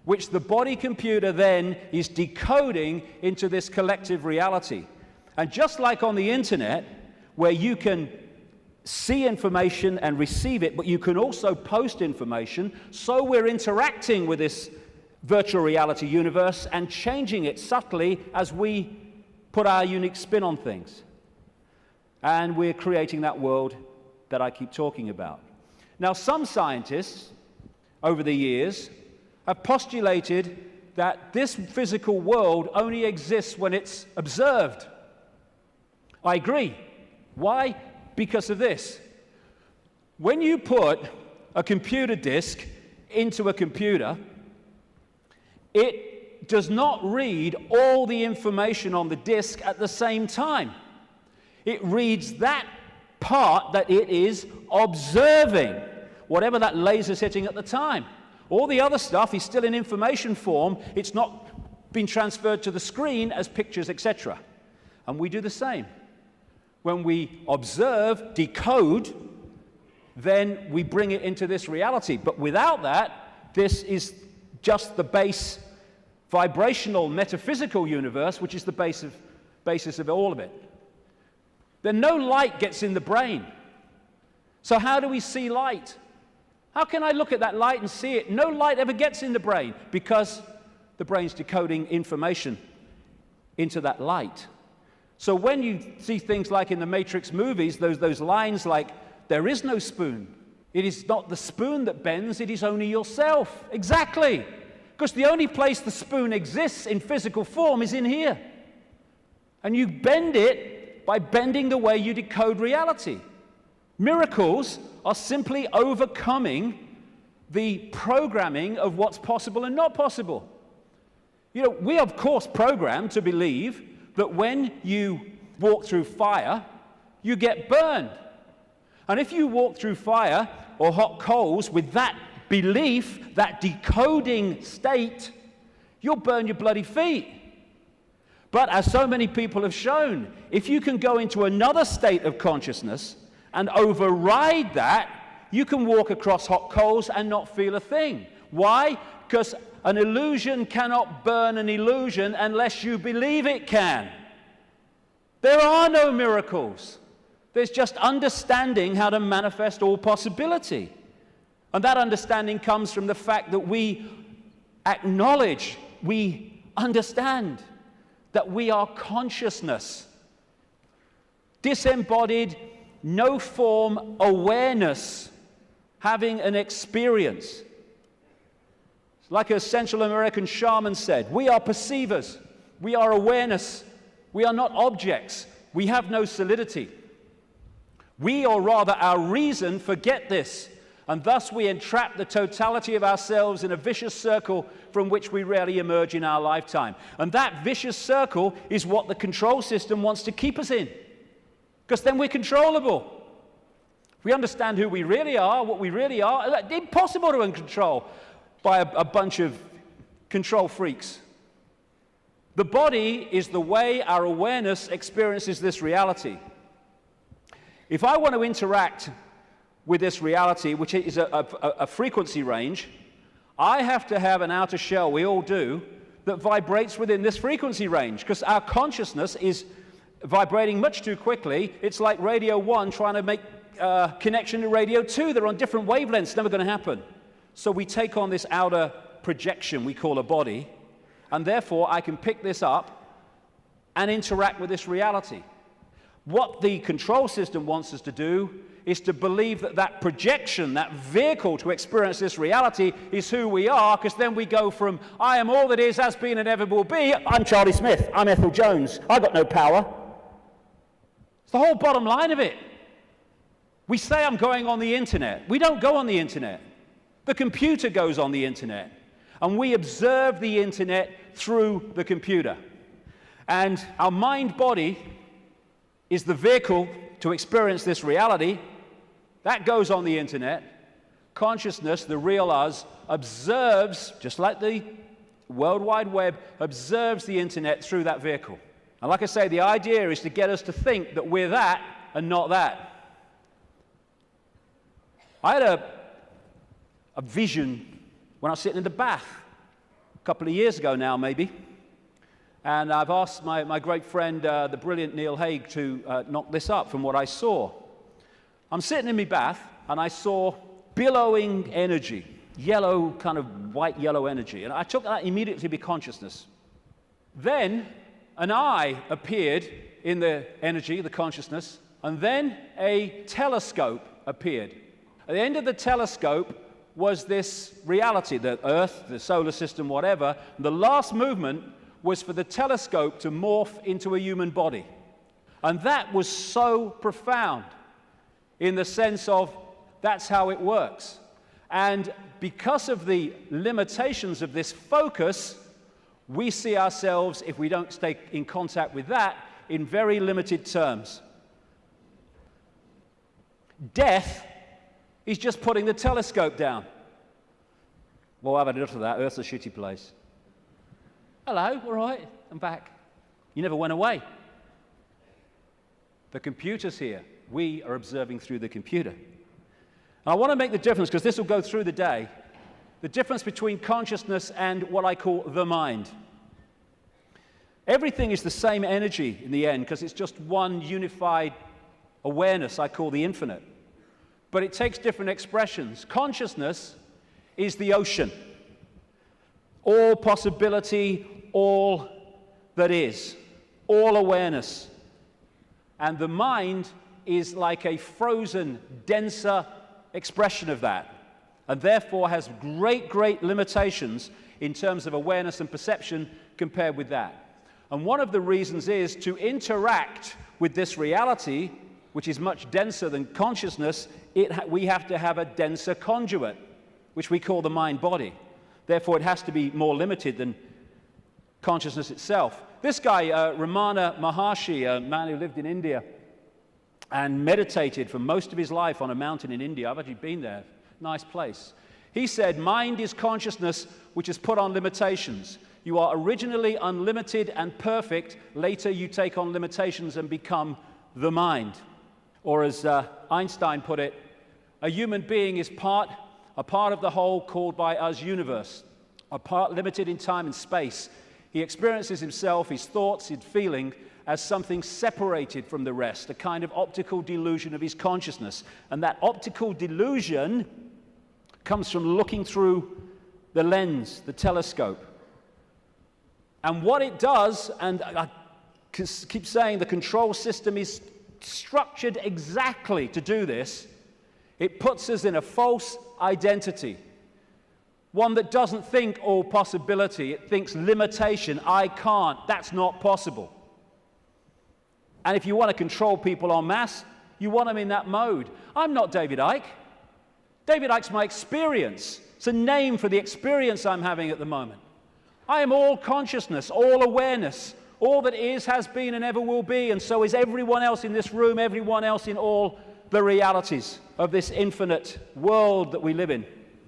which the body computer then is decoding into this collective reality. And just like on the internet, where you can see information and receive it, but you can also post information, so we're interacting with this virtual reality universe and changing it subtly as we put our unique spin on things. And we're creating that world that I keep talking about. Now, some scientists over the years have postulated that this physical world only exists when it's observed. I agree. Why? Because of this. When you put a computer disk into a computer, it does not read all the information on the disk at the same time. It reads that part that it is observing, whatever that laser's hitting at the time. All the other stuff is still in information form. It's not been transferred to the screen as pictures, etc. And we do the same. When we observe, decode, then we bring it into this reality. But without that, this is just the base vibrational metaphysical universe, which is the basis of all of it. Then no light gets in the brain. So how do we see light? How can I look at that light and see it? No light ever gets in the brain because the brain's decoding information into that light. So when you see things like in the Matrix movies, those lines like, there is no spoon. It is not the spoon that bends, it is only yourself. Exactly. Because the only place the spoon exists in physical form is in here. And you bend it by bending the way you decode reality. Miracles are simply overcoming the programming of what's possible and not possible. You know, we are, of course, programmed to believe that when you walk through fire, you get burned. And if you walk through fire or hot coals with that belief, that decoding state, you'll burn your bloody feet. But as so many people have shown, if you can go into another state of consciousness and override that, you can walk across hot coals and not feel a thing. Why? Because an illusion cannot burn an illusion unless you believe it can. There are no miracles. There's just understanding how to manifest all possibility. And that understanding comes from the fact that we acknowledge, we understand that we are consciousness. Disembodied, no-form awareness, having an experience. Like a Central American shaman said, we are perceivers, we are awareness, we are not objects, we have no solidity. We, or rather our reason, forget this, and thus we entrap the totality of ourselves in a vicious circle from which we rarely emerge in our lifetime. And that vicious circle is what the control system wants to keep us in, because then we're controllable. We understand who we really are, what we really are. It's impossible to control by a bunch of control freaks. The body is the way our awareness experiences this reality. If I want to interact with this reality, which is a frequency range, I have to have an outer shell, we all do, that vibrates within this frequency range, because our consciousness is vibrating much too quickly. It's like radio 1 trying to make connection to radio 2. They're on different wavelengths, never going to happen. So we take on this outer projection we call a body, and therefore I can pick this up and interact with this reality. What the control system wants us to do is to believe that that projection, that vehicle to experience this reality is who we are, because then we go from, I am all that is, has been, and ever will be, I'm Charlie Smith, I'm Ethel Jones, I've got no power. It's the whole bottom line of it. We say I'm going on the internet. We don't go on the internet. The computer goes on the internet, and we observe the internet through the computer. And our mind-body is the vehicle to experience this reality. That goes on the internet. Consciousness, the real us, observes, just like the World Wide Web, observes the internet through that vehicle. And like I say, the idea is to get us to think that we're that and not that. I had a vision when I was sitting in the bath a couple of years ago now, maybe. And I've asked my great friend, the brilliant Neil Haig, to knock this up from what I saw. I'm sitting in my bath, and I saw billowing energy, yellow, kind of white-yellow energy. And I took that immediately to be consciousness. Then an eye appeared in the energy, the consciousness, and then a telescope appeared. At the end of the telescope was this reality, the Earth, the solar system, whatever. And the last movement was for the telescope to morph into a human body. And that was so profound in the sense of that's how it works. And because of the limitations of this focus, we see ourselves, if we don't stay in contact with that, in very limited terms. Death is just putting the telescope down. Well, I've had enough of that. Earth's a shitty place. Hello, all right, I'm back. You never went away. The computer's here. We are observing through the computer. And I want to make the difference, because this will go through the day, the difference between consciousness and what I call the mind. Everything is the same energy in the end, because it's just one unified awareness I call the infinite. But it takes different expressions. Consciousness is the ocean. All possibility, all that is, all awareness. And the mind is like a frozen, denser expression of that, and therefore has great, great limitations in terms of awareness and perception compared with that. And one of the reasons is to interact with this reality, which is much denser than consciousness, we have to have a denser conduit, which we call the mind-body. Therefore, it has to be more limited than consciousness itself. This guy, Ramana Maharshi, a man who lived in India and meditated for most of his life on a mountain in India. I've actually been there. Nice place. He said, mind is consciousness which is put on limitations. You are originally unlimited and perfect. Later, you take on limitations and become the mind. Or as Einstein put it, a human being is a part of the whole called by us universe, a part limited in time and space. He experiences himself, his thoughts, his feeling, as something separated from the rest, a kind of optical delusion of his consciousness. And that optical delusion comes from looking through the lens, the telescope. And what it does, and I keep saying the control system is structured exactly to do this, it puts us in a false identity. One that doesn't think all possibility, it thinks limitation, I can't, that's not possible. And if you want to control people en masse, you want them in that mode. I'm not David Icke. David Icke's my experience. It's a name for the experience I'm having at the moment. I am all consciousness, all awareness, all that is, has been, and ever will be, and so is everyone else in this room, everyone else in all the realities of this infinite world that we live in.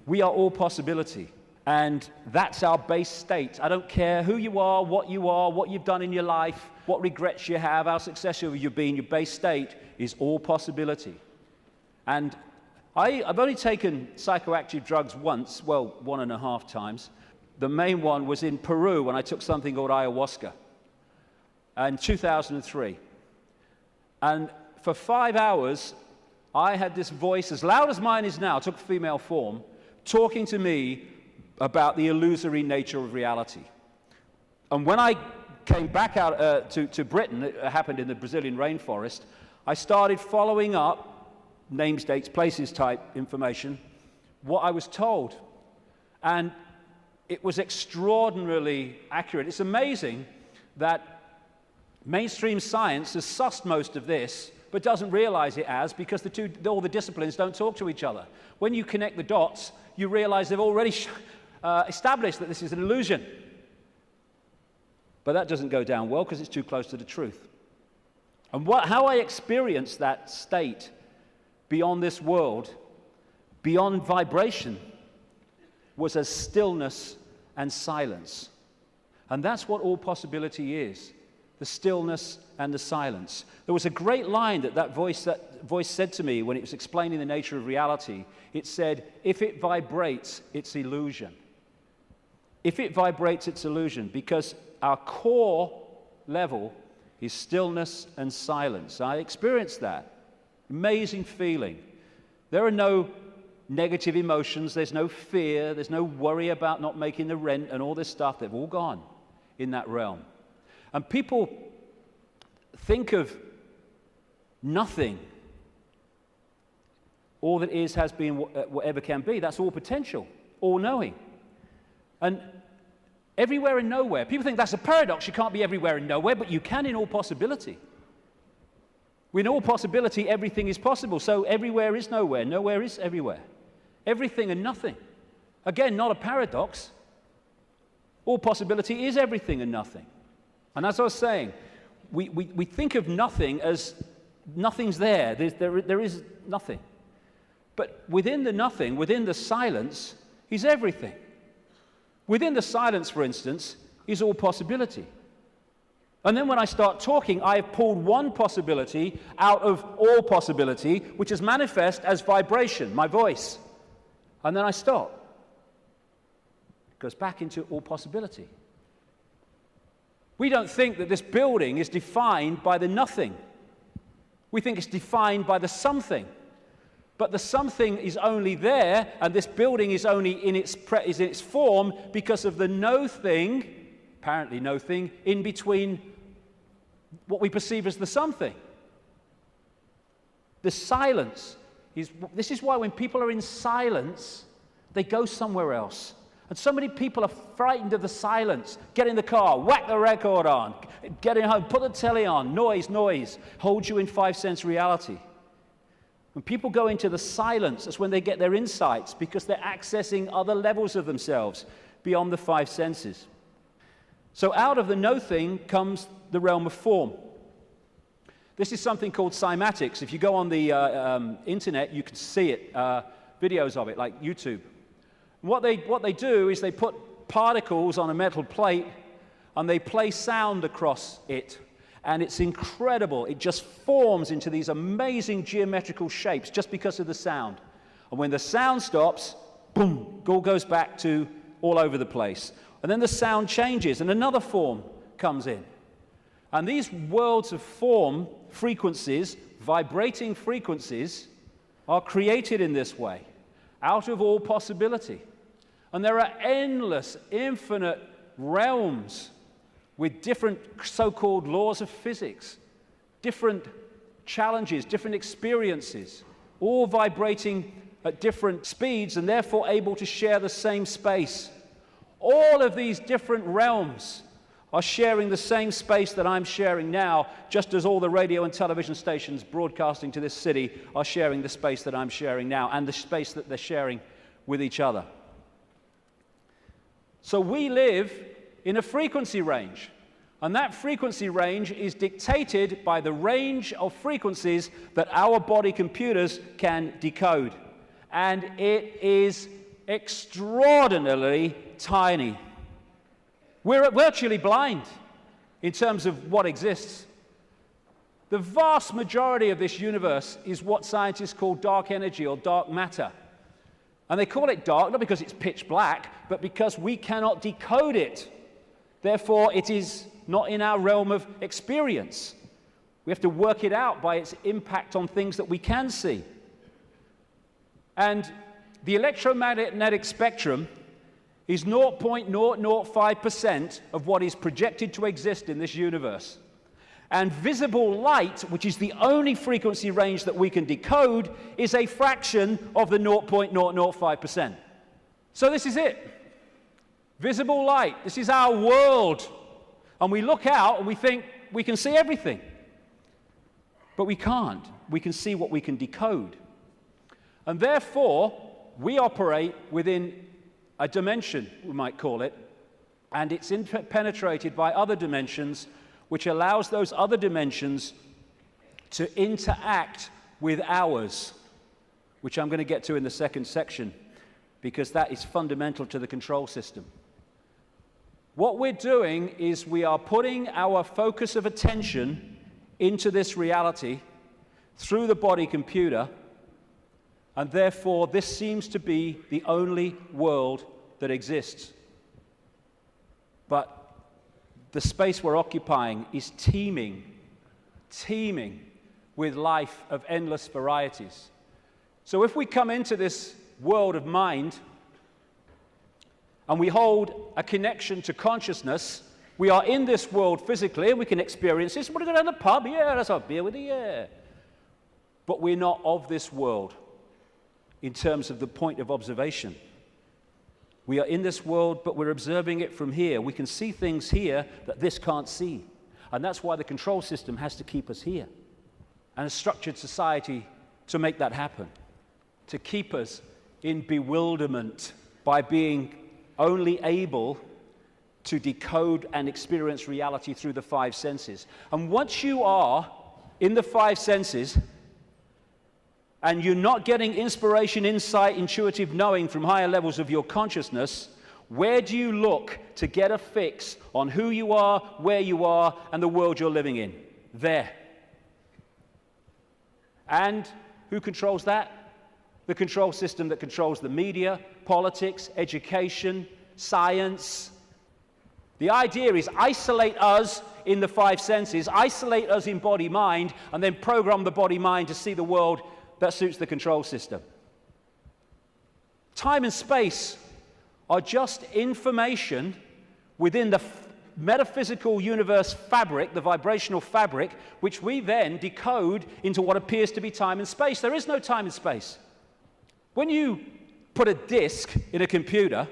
We are all possibility, and that's our base state. I don't care who you are, what you've done in your life, what regrets you have, how successful you've been, your base state is all possibility. And I've only taken psychoactive drugs once, well, 1.5 times. The main one was in Peru when I took something called ayahuasca in 2003. And for 5 hours, I had this voice, as loud as mine is now, took female form, talking to me about the illusory nature of reality. And when I came back out to Britain, it happened in the Brazilian rainforest, I started following up names, dates, places type information, what I was told. And it was extraordinarily accurate. It's amazing that mainstream science has sussed most of this, but doesn't realize it as, because all the disciplines don't talk to each other. When you connect the dots, you realize they've already established that this is an illusion. But that doesn't go down well because it's too close to the truth. And how I experienced that state beyond this world, beyond vibration, was as stillness and silence. And that's what all possibility is, the stillness and the silence. There was a great line that voice said to me when it was explaining the nature of reality. It said, if it vibrates, it's illusion. If it vibrates, it's illusion, because our core level is stillness and silence. I experienced that. Amazing feeling. There are no negative emotions, there's no fear, there's no worry about not making the rent and all this stuff. They've all gone in that realm. And people think of nothing. All that is, has been, whatever can be. That's all potential, all knowing. And everywhere and nowhere. People think that's a paradox. You can't be everywhere and nowhere, but you can in all possibility. In all possibility, everything is possible. So everywhere is nowhere. Nowhere is everywhere. Everything and nothing. Again, not a paradox. All possibility is everything and nothing. And as I was saying, we think of nothing as nothing's there. There is nothing. But within the nothing, within the silence, is everything. Within the silence, for instance, is all possibility. And then when I start talking, I have pulled one possibility out of all possibility, which is manifest as vibration, my voice. And then I stop. It goes back into all possibility. We don't think that this building is defined by the nothing. We think it's defined by the something. But the something is only there, and this building is only in its form because of the no thing, apparently no thing, in between what we perceive as the something. The silence this is why when people are in silence, they go somewhere else. And so many people are frightened of the silence. Get in the car, whack the record on, get in home, put the telly on, noise, holds you in 5 sense reality. When people go into the silence, that's when they get their insights, because they're accessing other levels of themselves beyond the 5 senses. So out of the no thing comes the realm of form. This is something called cymatics. If you go on the internet, you can see it, videos of it, like YouTube. What they do is they put particles on a metal plate, and they play sound across it. And it's incredible. It just forms into these amazing geometrical shapes just because of the sound. And when the sound stops, boom, it all goes back to all over the place. And then the sound changes, and another form comes in. And these worlds of form, frequencies, vibrating frequencies, are created in this way, out of all possibility. And there are endless, infinite realms with different so-called laws of physics, different challenges, different experiences, all vibrating at different speeds and therefore able to share the same space. All of these different realms are sharing the same space that I'm sharing now, just as all the radio and television stations broadcasting to this city are sharing the space that I'm sharing now and the space that they're sharing with each other. So we live in a frequency range, and that frequency range is dictated by the range of frequencies that our body computers can decode. And it is extraordinarily tiny. We're virtually blind in terms of what exists. The vast majority of this universe is what scientists call dark energy or dark matter. And they call it dark not because it's pitch black, but because we cannot decode it. Therefore, it is not in our realm of experience. We have to work it out by its impact on things that we can see. And the electromagnetic spectrum is 0.005% of what is projected to exist in this universe. And visible light, which is the only frequency range that we can decode, is a fraction of the 0.005%. So this is it. Visible light. This is our world. And we look out and we think we can see everything. But we can't. We can see what we can decode. And therefore, we operate within a dimension, we might call it, and it's penetrated by other dimensions, which allows those other dimensions to interact with ours, which I'm going to get to in the second section, because that is fundamental to the control system. What we're doing is we are putting our focus of attention into this reality through the body computer, and therefore this seems to be the only world that exists. But the space we're occupying is teeming with life of endless varieties. So if we come into this world of mind and we hold a connection to consciousness, we are in this world physically and we can experience this. Want to go down the pub? Yeah, let's have a beer with you, yeah. But we're not of this world in terms of the point of observation. We are in this world, but we're observing it from here. We can see things here that this can't see. And that's why the control system has to keep us here. And a structured society to make that happen. To keep us in bewilderment by being only able to decode and experience reality through the five senses. And once you are in the five senses, and you're not getting inspiration, insight, intuitive knowing from higher levels of your consciousness, where do you look to get a fix on who you are, where you are, and the world you're living in? There. And who controls that? The control system that controls the media, politics, education, science. The idea is isolate us in the five senses, isolate us in body-mind, and then program the body-mind to see the world that suits the control system. Time and space are just information within the metaphysical universe fabric, the vibrational fabric, which we then decode into what appears to be time and space. There is no time and space. When you put a disk in a computer,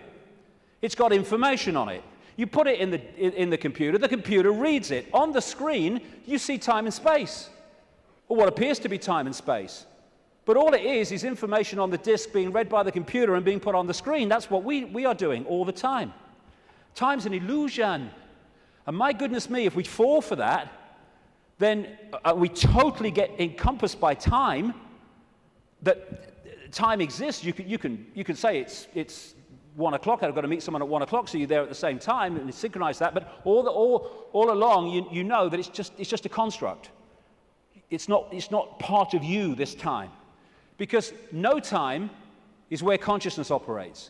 it's got information on it. You put it in the computer reads it. On the screen, you see time and space, or what appears to be time and space. But all it is information on the disk being read by the computer and being put on the screen. That's what we are doing all the time. Time's an illusion. And my goodness me, if we fall for that, then we totally get encompassed by time, that time exists. You can say it's 1 o'clock, I've got to meet someone at 1 o'clock, so you're there at the same time, and synchronize that, but all along you know that it's just a construct. It's not part of you this time. Because no time is where consciousness operates.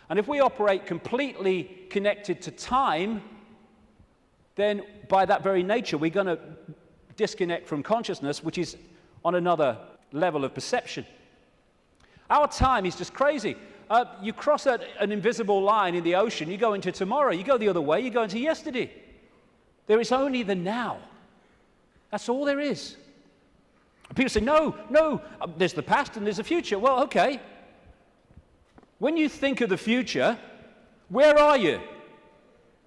And if we operate completely connected to time, then by that very nature, we're going to disconnect from consciousness, which is on another level of perception. Our time is just crazy. You cross an invisible line in the ocean, you go into tomorrow, you go the other way, you go into yesterday. There is only the now. That's all there is. People say, no, there's the past and there's the future. Well, okay. When you think of the future, where are you?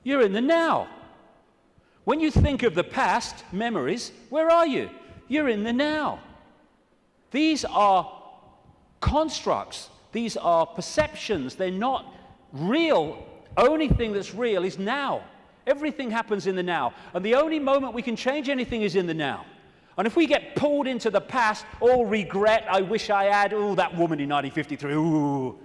You're in the now. When you think of the past, memories, where are you? You're in the now. These are constructs. These are perceptions. They're not real. Only thing that's real is now. Everything happens in the now. And the only moment we can change anything is in the now. And if we get pulled into the past, all regret, I wish I had, oh, that woman in 1953, ooh.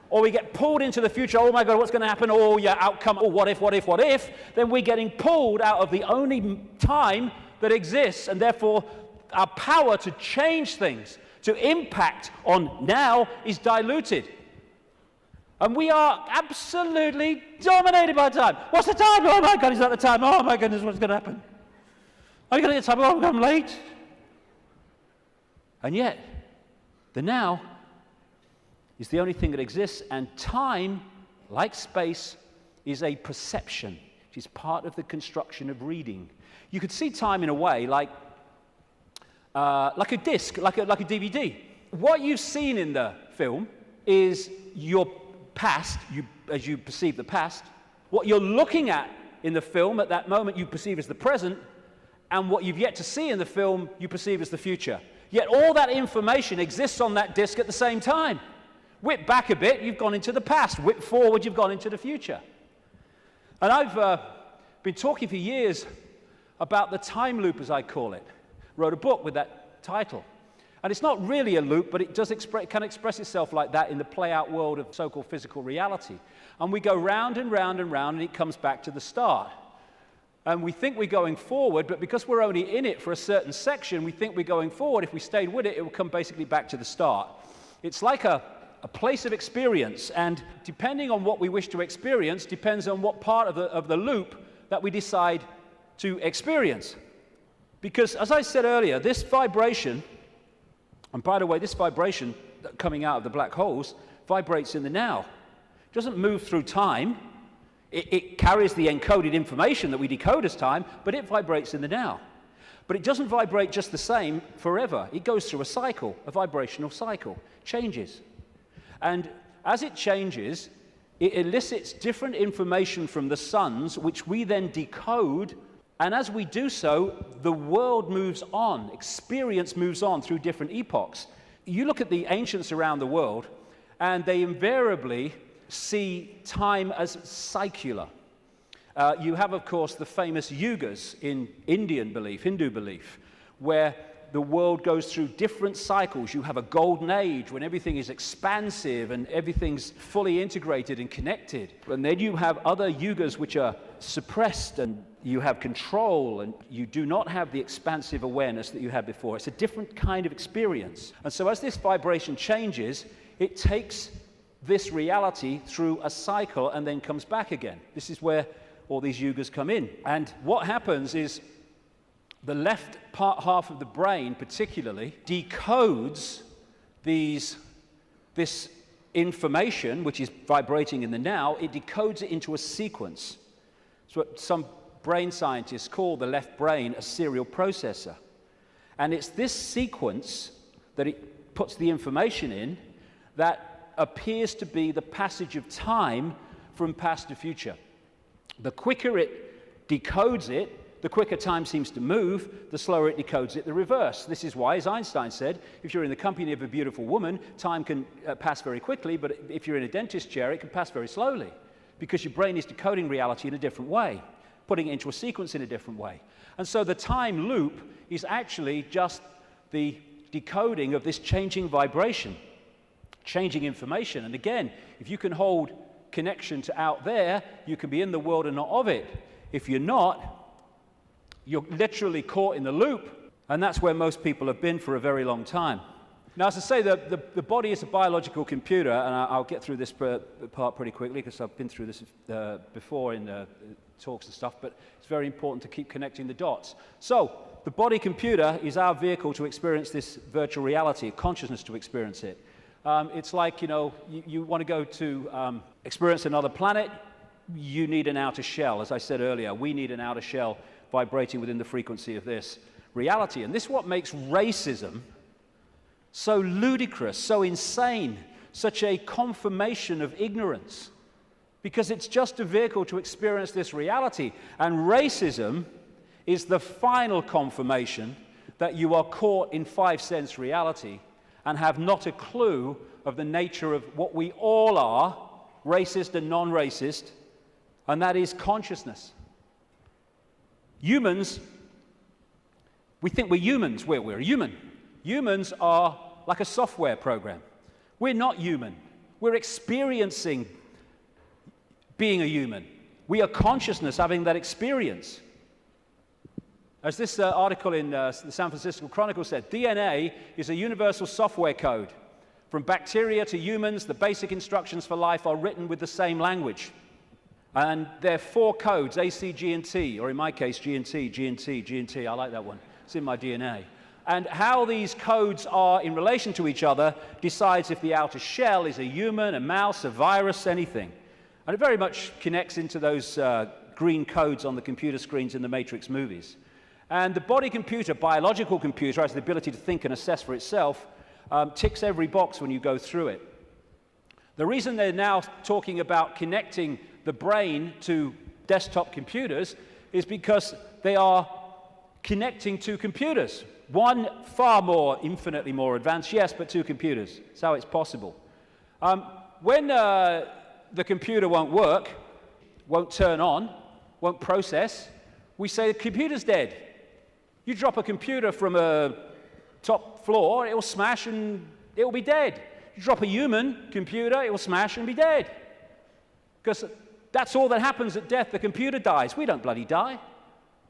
Or we get pulled into the future, oh my God, what's going to happen? Oh, yeah, outcome, oh, what if? Then we're getting pulled out of the only time that exists, and therefore our power to change things, to impact on now, is diluted. And we are absolutely dominated by time. What's the time? Oh my God, is that the time? Oh my goodness, what's going to happen? Are you going to get time? Oh, I'm late. And yet, the now is the only thing that exists, and time, like space, is a perception, which is part of the construction of reading. You could see time in a way like a disc, like a DVD. What you've seen in the film is your past, as you perceive the past. What you're looking at in the film at that moment you perceive as the present, and what you've yet to see in the film you perceive as the future. Yet all that information exists on that disc at the same time. Whip back a bit, you've gone into the past. Whip forward, you've gone into the future. And I've been talking for years about the time loop, as I call it. wrote a book with that title. And it's not really a loop, but it does can express itself like that in the play-out world of so-called physical reality. And we go round and round and round, and it comes back to the start. And we think we're going forward, but because we're only in it for a certain section, we think we're going forward. If we stayed with it, it will come basically back to the start. It's like a place of experience, and depending on what we wish to experience, depends on what part of the loop that we decide to experience. Because, as I said earlier, this vibration, and by the way, this vibration coming out of the black holes vibrates in the now. It doesn't move through time. It carries the encoded information that we decode as time, but it vibrates in the now. But it doesn't vibrate just the same forever. It goes through a cycle, a vibrational cycle, changes. And as it changes, it elicits different information from the suns, which we then decode. And as we do so, the world moves on, experience moves on through different epochs. You look at the ancients around the world, and they invariably see time as secular. You have, of course, the famous yugas in Indian belief, Hindu belief, where the world goes through different cycles. You have a golden age when everything is expansive and everything's fully integrated and connected. And then you have other yugas which are suppressed, and you have control, and you do not have the expansive awareness that you had before. It's a different kind of experience. And so as this vibration changes, it takes this reality through a cycle and then comes back again. This is where all these yugas come in. And what happens is the left half of the brain particularly decodes this information, which is vibrating in the now. It decodes it into a sequence. It's what some brain scientists call the left brain a serial processor. And it's this sequence that it puts the information in that appears to be the passage of time from past to future. The quicker it decodes it, the quicker time seems to move, the slower it decodes it the reverse. This is why, as Einstein said, if you're in the company of a beautiful woman, time can pass very quickly, but if you're in a dentist chair, it can pass very slowly, because your brain is decoding reality in a different way, putting it into a sequence in a different way. And so the time loop is actually just the decoding of this changing vibration, changing information. And again, if you can hold connection to out there, you can be in the world and not of it. If you're not, you're literally caught in the loop, and that's where most people have been for a very long time. Now, as I say, the body is a biological computer, and I'll get through this part pretty quickly because I've been through this before in talks and stuff, but it's very important to keep connecting the dots. So, the body computer is our vehicle to experience this virtual reality, consciousness to experience it. It's like, you want to go to experience another planet, you need an outer shell. As I said earlier, we need an outer shell vibrating within the frequency of this reality. And this is what makes racism so ludicrous, so insane, such a confirmation of ignorance, because it's just a vehicle to experience this reality. And racism is the final confirmation that you are caught in five-sense reality and have not a clue of the nature of what we all are, racist and non-racist, and that is consciousness. Humans, we think we're humans. We're human. Humans are like a software program. We're not human. We're experiencing being a human. We are consciousness having that experience. As this article in the San Francisco Chronicle said, DNA is a universal software code. From bacteria to humans, the basic instructions for life are written with the same language. And there are four codes, A, C, G, and T, or in my case, G and T, G and T, G and T. I like that one. It's in my DNA. And how these codes are in relation to each other decides if the outer shell is a human, a mouse, a virus, anything. And it very much connects into those green codes on the computer screens in the Matrix movies. And the body computer, biological computer, has the ability to think and assess for itself, ticks every box when you go through it. The reason they're now talking about connecting the brain to desktop computers is because they are connecting two computers. One far more, infinitely more advanced, yes, but two computers. That's how it's possible. When the computer won't work, won't turn on, won't process, we say the computer's dead. You drop a computer from a top floor, it will smash and it will be dead. You drop a human computer, it will smash and be dead. Because that's all that happens at death. The computer dies. We don't bloody die.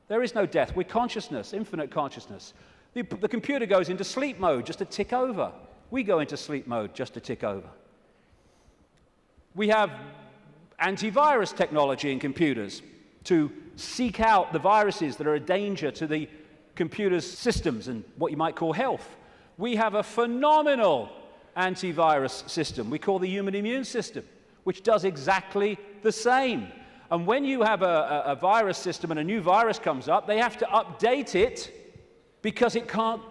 There is no death. We're consciousness, infinite consciousness. The computer goes into sleep mode just to tick over. We go into sleep mode just to tick over. We have antivirus technology in computers to seek out the viruses that are a danger to the computer's systems and what you might call health. We have a phenomenal antivirus system we call the human immune system, which does exactly the same. And when you have a virus system and a new virus comes up, they have to update it because it can't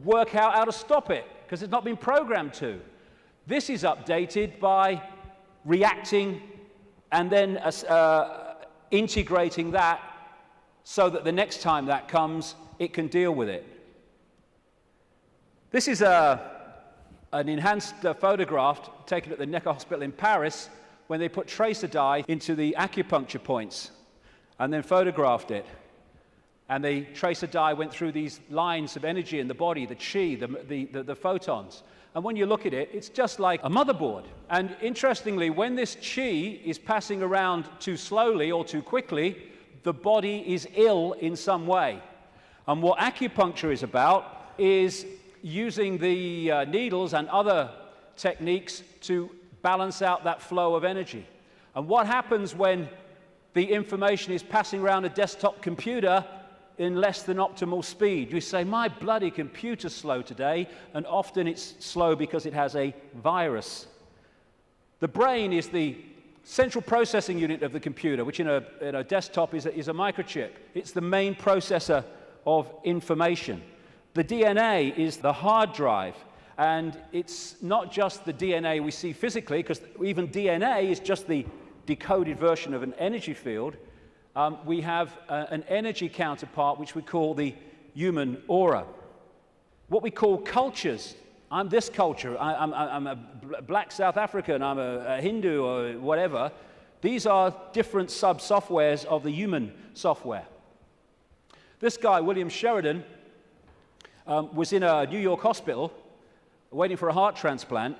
work out how to stop it, because it's not been programmed to. This is updated by reacting and then integrating that so that the next time that comes, it can deal with it. This is an enhanced photograph taken at the Necker Hospital in Paris when they put tracer dye into the acupuncture points and then photographed it. And the tracer dye went through these lines of energy in the body, the chi, the photons. And when you look at it, it's just like a motherboard. And interestingly, when this chi is passing around too slowly or too quickly, the body is ill in some way. And what acupuncture is about is using the needles and other techniques to balance out that flow of energy. And what happens when the information is passing around a desktop computer in less than optimal speed? You say, my bloody computer's slow today, and often it's slow because it has a virus. The brain is the central processing unit of the computer, which in a desktop is a microchip. It's the main processor of information. The DNA is the hard drive, and it's not just the DNA we see physically, because even DNA is just the decoded version of an energy field. We have an energy counterpart, which we call the human aura. What we call cultures. I'm this culture, I'm a black South African, I'm a Hindu or whatever. These are different sub-softwares of the human software. This guy, William Sheridan, was in a New York hospital waiting for a heart transplant,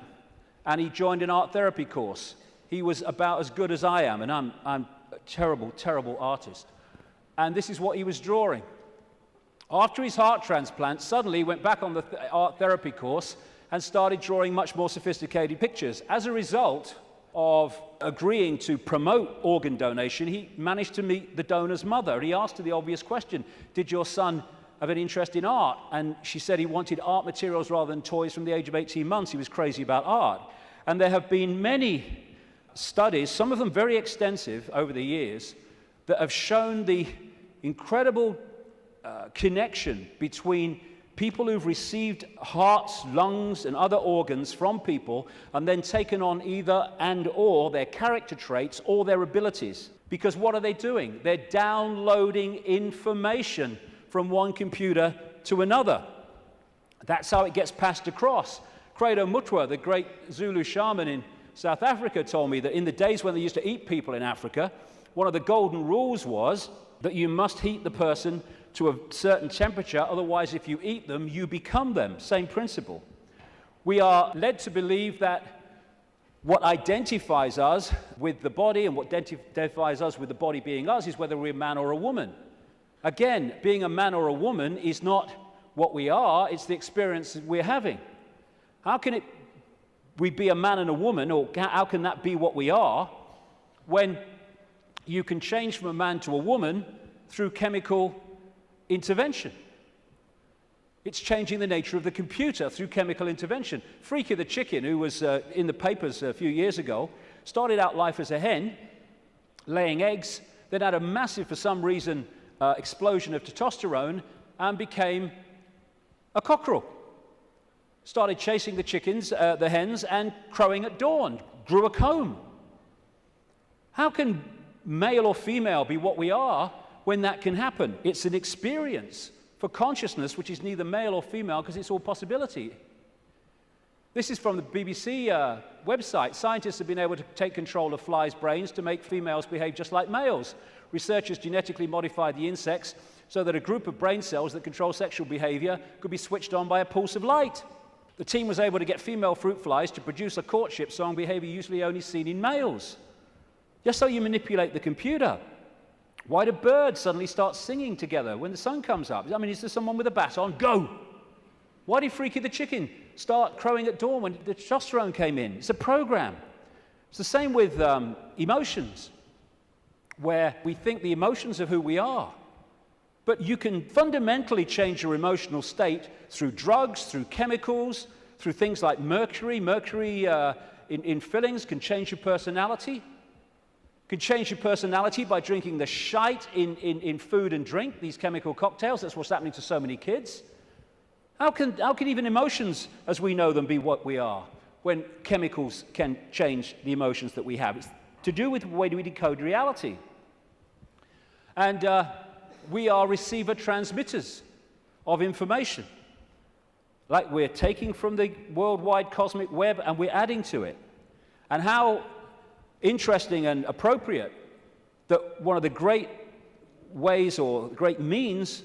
and he joined an art therapy course. He was about as good as I am, and I'm a terrible, terrible artist. And this is what he was drawing. After his heart transplant, suddenly he went back on the art therapy course and started drawing much more sophisticated pictures. As a result of agreeing to promote organ donation, he managed to meet the donor's mother. He asked her the obvious question, did your son have an interest in art? And she said he wanted art materials rather than toys from the age of 18 months. He was crazy about art. And there have been many studies, some of them very extensive over the years, that have shown the incredible connection between people who've received hearts, lungs, and other organs from people and then taken on either and or their character traits or their abilities. Because what are they doing? They're downloading information from one computer to another. That's how it gets passed across. Credo Mutwa, the great Zulu shaman in South Africa, told me that in the days when they used to eat people in Africa, one of the golden rules was that you must heat the person to a certain temperature, otherwise if you eat them, you become them. Same principle. We are led to believe that what identifies us with the body and what identifies us with the body being us is whether we're a man or a woman. Again, being a man or a woman is not what we are, it's the experience we're having. How can we be a man and a woman, or how can that be what we are, when you can change from a man to a woman through chemical intervention? It's changing the nature of the computer through chemical intervention. Freaky the chicken, who was in the papers a few years ago, started out life as a hen, laying eggs, then had a massive, for some reason, explosion of testosterone and became a cockerel. Started chasing the chickens, the hens, and crowing at dawn, grew a comb. How can male or female be what we are when that can happen? It's an experience for consciousness which is neither male or female because it's all possibility. This is from the BBC website. Scientists have been able to take control of flies' brains to make females behave just like males. Researchers genetically modified the insects so that a group of brain cells that control sexual behavior could be switched on by a pulse of light. The team was able to get female fruit flies to produce a courtship song behavior usually only seen in males. Just so you manipulate the computer. Why do birds suddenly start singing together when the sun comes up? I mean, is there someone with a baton? Go! Why did Freaky the chicken start crowing at dawn when the testosterone came in? It's a program. It's the same with emotions, where we think the emotions of who we are. But you can fundamentally change your emotional state through drugs, through chemicals, through things like mercury. Mercury in fillings can change your personality. Can change your personality by drinking the shite in food and drink, these chemical cocktails. That's what's happening to so many kids. How can even emotions, as we know them, be what we are, when chemicals can change the emotions that we have? It's to do with the way we decode reality. And we are receiver-transmitters of information. Like we're taking from the worldwide cosmic web and we're adding to it. And how interesting and appropriate that one of the great ways or great means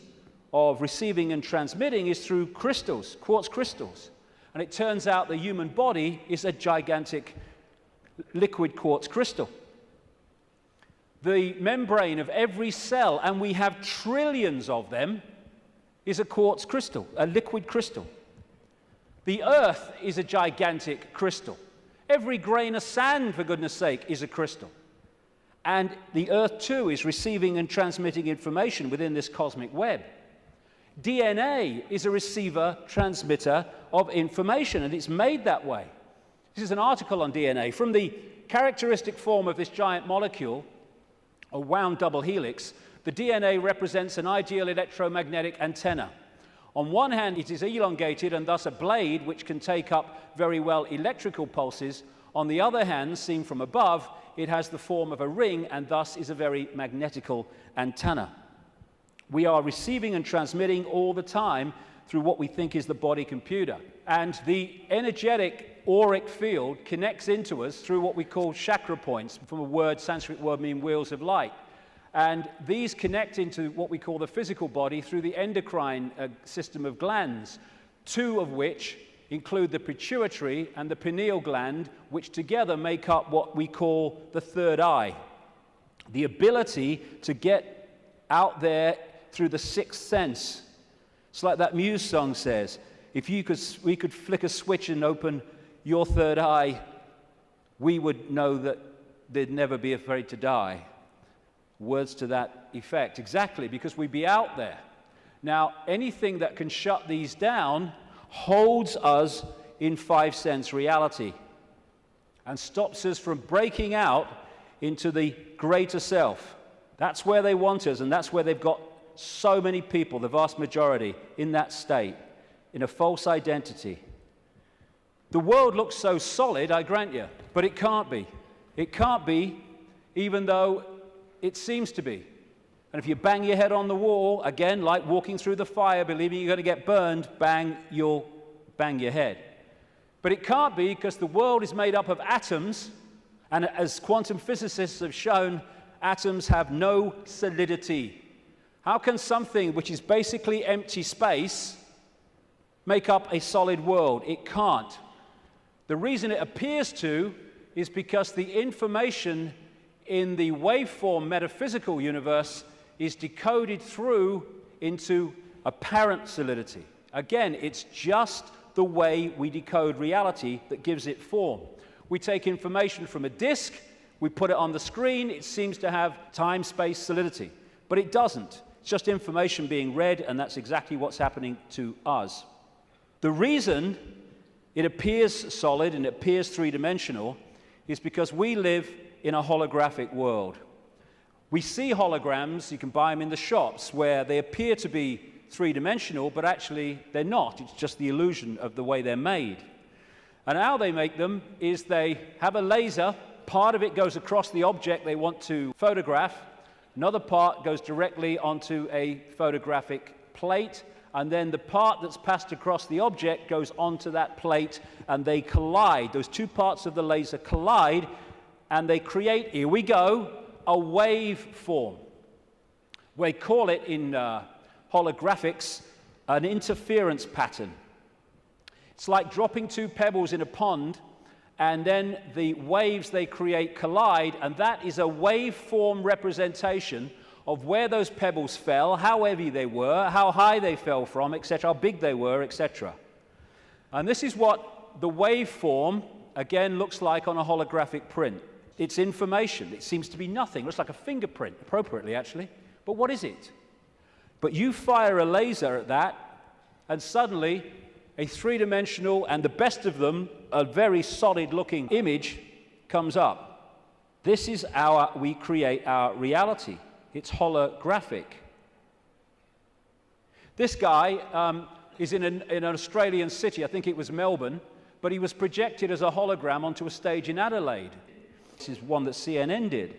of receiving and transmitting is through crystals, quartz crystals. And it turns out the human body is a gigantic liquid quartz crystal. The membrane of every cell, and we have trillions of them, is a quartz crystal, a liquid crystal. The Earth is a gigantic crystal. Every grain of sand, for goodness sake, is a crystal. And the Earth, too, is receiving and transmitting information within this cosmic web. DNA is a receiver-transmitter of information, and it's made that way. This is an article on DNA. From the characteristic form of this giant molecule, a wound double helix, the DNA represents an ideal electromagnetic antenna. On one hand, it is elongated and thus a blade which can take up very well electrical pulses. On the other hand, seen from above, it has the form of a ring and thus is a very magnetical antenna. We are receiving and transmitting all the time through what we think is the body computer. And the energetic auric field connects into us through what we call chakra points, from a word, Sanskrit word meaning wheels of light. And these connect into what we call the physical body through the endocrine system of glands, two of which include the pituitary and the pineal gland, which together make up what we call the third eye. The ability to get out there through the sixth sense. It's like that Muse song says, if we could flick a switch and open your third eye, we would know that they'd never be afraid to die. Words to that effect. Exactly, because we'd be out there. Now, anything that can shut these down holds us in five-sense reality and stops us from breaking out into the greater self. That's where they want us, and that's where they've got so many people, the vast majority, in that state, in a false identity. The world looks so solid, I grant you, but it can't be. It can't be, even though it seems to be. And if you bang your head on the wall, again, like walking through the fire, believing you're going to get burned, bang, you'll bang your head. But it can't be, because the world is made up of atoms, and as quantum physicists have shown, atoms have no solidity. How can something which is basically empty space make up a solid world? It can't. The reason it appears to is because the information in the waveform metaphysical universe is decoded through into apparent solidity. Again, it's just the way we decode reality that gives it form. We take information from a disk, we put it on the screen, it seems to have time-space solidity. But it doesn't. It's just information being read, and that's exactly what's happening to us. The reason it appears solid and it appears three-dimensional is because we live in a holographic world. We see holograms, you can buy them in the shops, where they appear to be three-dimensional, but actually they're not. It's just the illusion of the way they're made. And how they make them is they have a laser, part of it goes across the object they want to photograph, another part goes directly onto a photographic plate, and then the part that's passed across the object goes onto that plate, and they collide. Those two parts of the laser collide, and they create, here we go, a wave form. We call it in holographics an interference pattern. It's like dropping two pebbles in a pond, and then the waves they create collide, and that is a waveform representation of where those pebbles fell, how heavy they were, how high they fell from, etc., how big they were, etc. And this is what the waveform, again, looks like on a holographic print. It's information. It seems to be nothing. It looks like a fingerprint, appropriately, actually. But what is it? But you fire a laser at that, and suddenly a three-dimensional, and the best of them, a very solid-looking image comes up. This is we create our reality. It's holographic. This guy is in an Australian city, I think it was Melbourne, but he was projected as a hologram onto a stage in Adelaide. This is one that CNN did.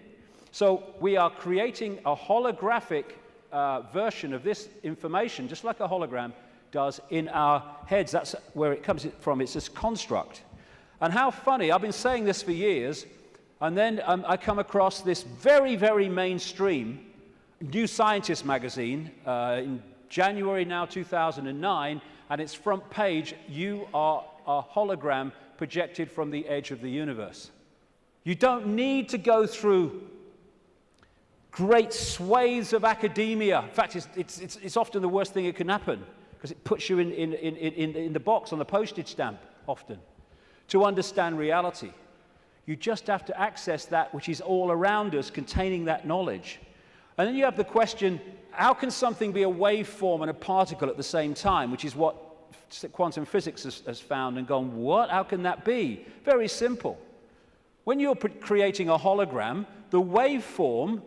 So we are creating a holographic version of this information, just like a hologram does in our heads. That's where it comes from. It's this construct. And how funny, I've been saying this for years, and then I come across this very, very mainstream New Scientist magazine in January now 2009, and its front page, you are a hologram projected from the edge of the universe. You don't need to go through great swathes of academia. In fact, it's often the worst thing that can happen, because it puts you in the box on the postage stamp, often, to understand reality. You just have to access that which is all around us, containing that knowledge. And then you have the question, how can something be a waveform and a particle at the same time, which is what quantum physics has found and gone, what? How can that be? Very simple. When you're creating a hologram, the waveform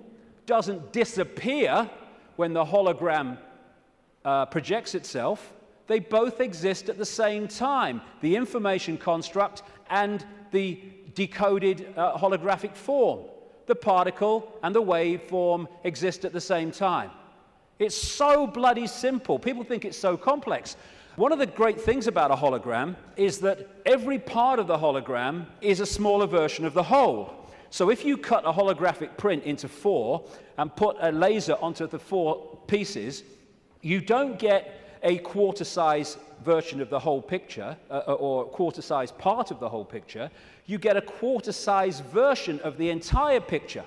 doesn't disappear when the hologram projects itself. They both exist at the same time, the information construct and the decoded holographic form. The particle and the waveform exist at the same time. It's so bloody simple. People think it's so complex. One of the great things about a hologram is that every part of the hologram is a smaller version of the whole. So if you cut a holographic print into 4 and put a laser onto the 4 pieces, you don't get a quarter-size version of the whole picture, or a quarter-size part of the whole picture. You get a quarter-size version of the entire picture.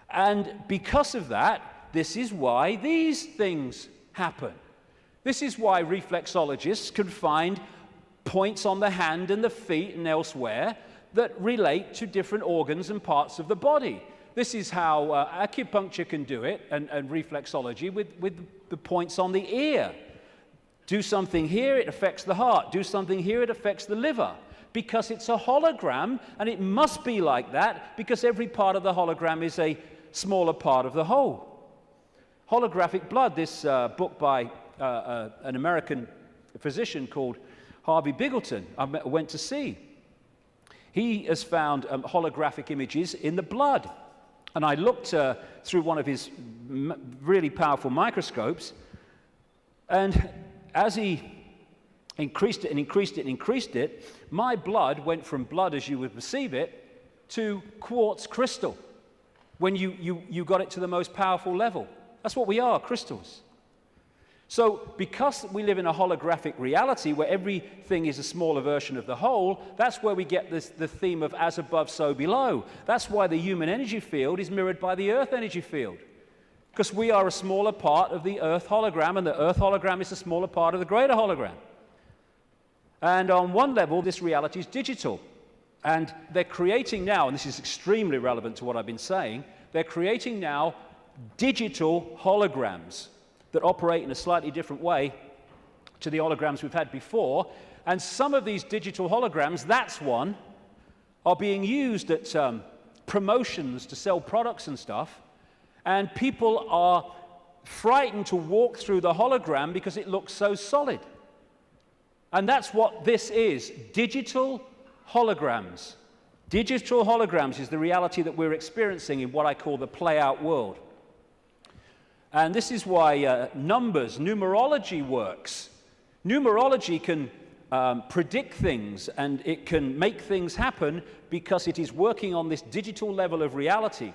And because of that, this is why these things happen. This is why reflexologists can find points on the hand and the feet and elsewhere that relate to different organs and parts of the body. This is how acupuncture can do it, and reflexology with the points on the ear. Do something here, it affects the heart. Do something here, it affects the liver. Because it's a hologram, and it must be like that, because every part of the hologram is a smaller part of the whole. Holographic blood, this book by an American physician called Harvey Biggleton, I went to see. He has found holographic images in the blood. And I looked through one of his really powerful microscopes, and as he increased it and increased it and increased it, my blood went from blood as you would perceive it to quartz crystal when you got it to the most powerful level. That's what we are, crystals. So because we live in a holographic reality where everything is a smaller version of the whole, that's where we get the theme of as above, so below. That's why the human energy field is mirrored by the Earth energy field. Because we are a smaller part of the Earth hologram, and the Earth hologram is a smaller part of the greater hologram. And on one level, this reality is digital. And they're creating now, and this is extremely relevant to what I've been saying, they're creating now digital holograms that operate in a slightly different way to the holograms we've had before. And some of these digital holograms, that's one, are being used at promotions to sell products and stuff. And people are frightened to walk through the hologram because it looks so solid. And that's what this is, digital holograms. Digital holograms is the reality that we're experiencing in what I call the play-out world. And this is why numerology works. Numerology can predict things, and it can make things happen because it is working on this digital level of reality.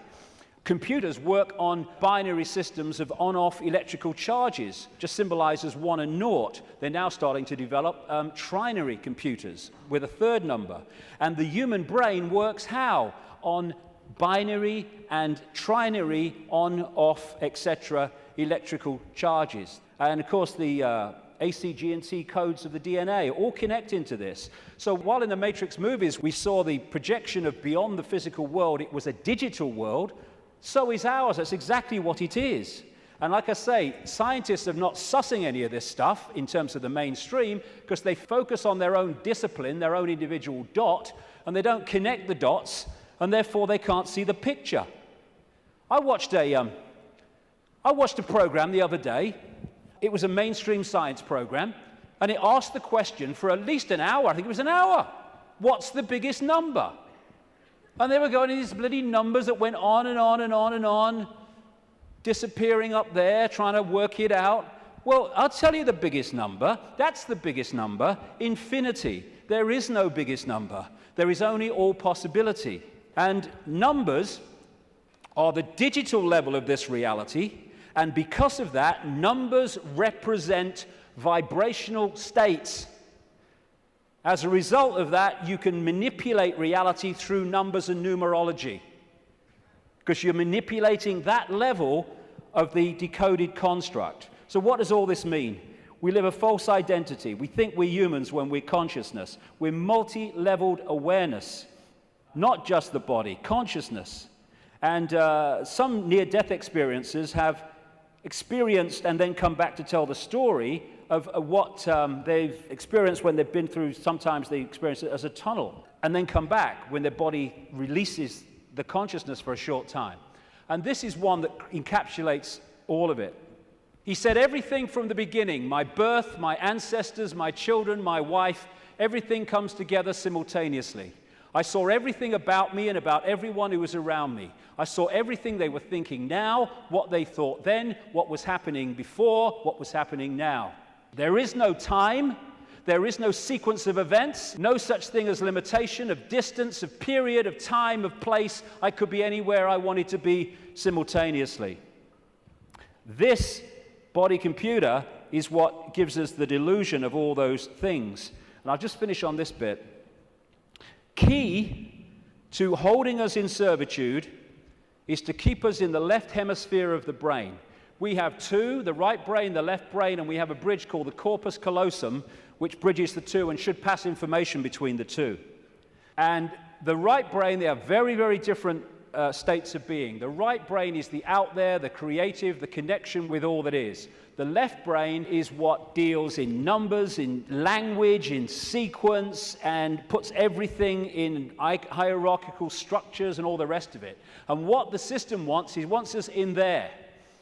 Computers work on binary systems of on-off electrical charges, just symbolized as 1 and 0. They're now starting to develop trinary computers with a third number. And the human brain works how? On binary and trinary on-off, etc. electrical charges. And of course the A, C, G, and T codes of the DNA all connect into this. So while in the Matrix movies we saw the projection of beyond the physical world, it was a digital world, so is ours. That's exactly what it is. And like I say, scientists are not sussing any of this stuff in terms of the mainstream because they focus on their own discipline, their own individual dot, and they don't connect the dots, and therefore they can't see the picture. I watched a program the other day. It was a mainstream science program, and it asked the question for at least an hour. I think it was an hour. What's the biggest number? And they were going to these bloody numbers that went on and on and on and on, disappearing up there, trying to work it out. Well, I'll tell you the biggest number. That's the biggest number, infinity. There is no biggest number. There is only all possibility. And numbers are the digital level of this reality. And because of that, numbers represent vibrational states. As a result of that, you can manipulate reality through numbers and numerology, because you're manipulating that level of the decoded construct. So what does all this mean? We live a false identity. We think we're humans when we're consciousness. We're multi-leveled awareness, not just the body, consciousness. And some near-death experiences have experienced and then come back to tell the story of what they've experienced when they've been through. Sometimes they experience it as a tunnel and then come back when their body releases the consciousness for a short time. And this is one that encapsulates all of it. He said everything from the beginning, my birth, my ancestors, my children, my wife, everything comes together simultaneously. I saw everything about me and about everyone who was around me. I saw everything they were thinking now, what they thought then, what was happening before, what was happening now. There is no time. There is no sequence of events, no such thing as limitation of distance, of period, of time, of place. I could be anywhere I wanted to be simultaneously. This body computer is what gives us the delusion of all those things. And I'll just finish on this bit. Key to holding us in servitude is to keep us in the left hemisphere of the brain. We have two, the right brain, the left brain, and we have a bridge called the corpus callosum, which bridges the two and should pass information between the two. And the right brain, they are very, very different states of being. The right brain is the out there, the creative, the connection with all that is. The left brain is what deals in numbers, in language, in sequence, and puts everything in hierarchical structures and all the rest of it. And what the system wants, he wants us in there.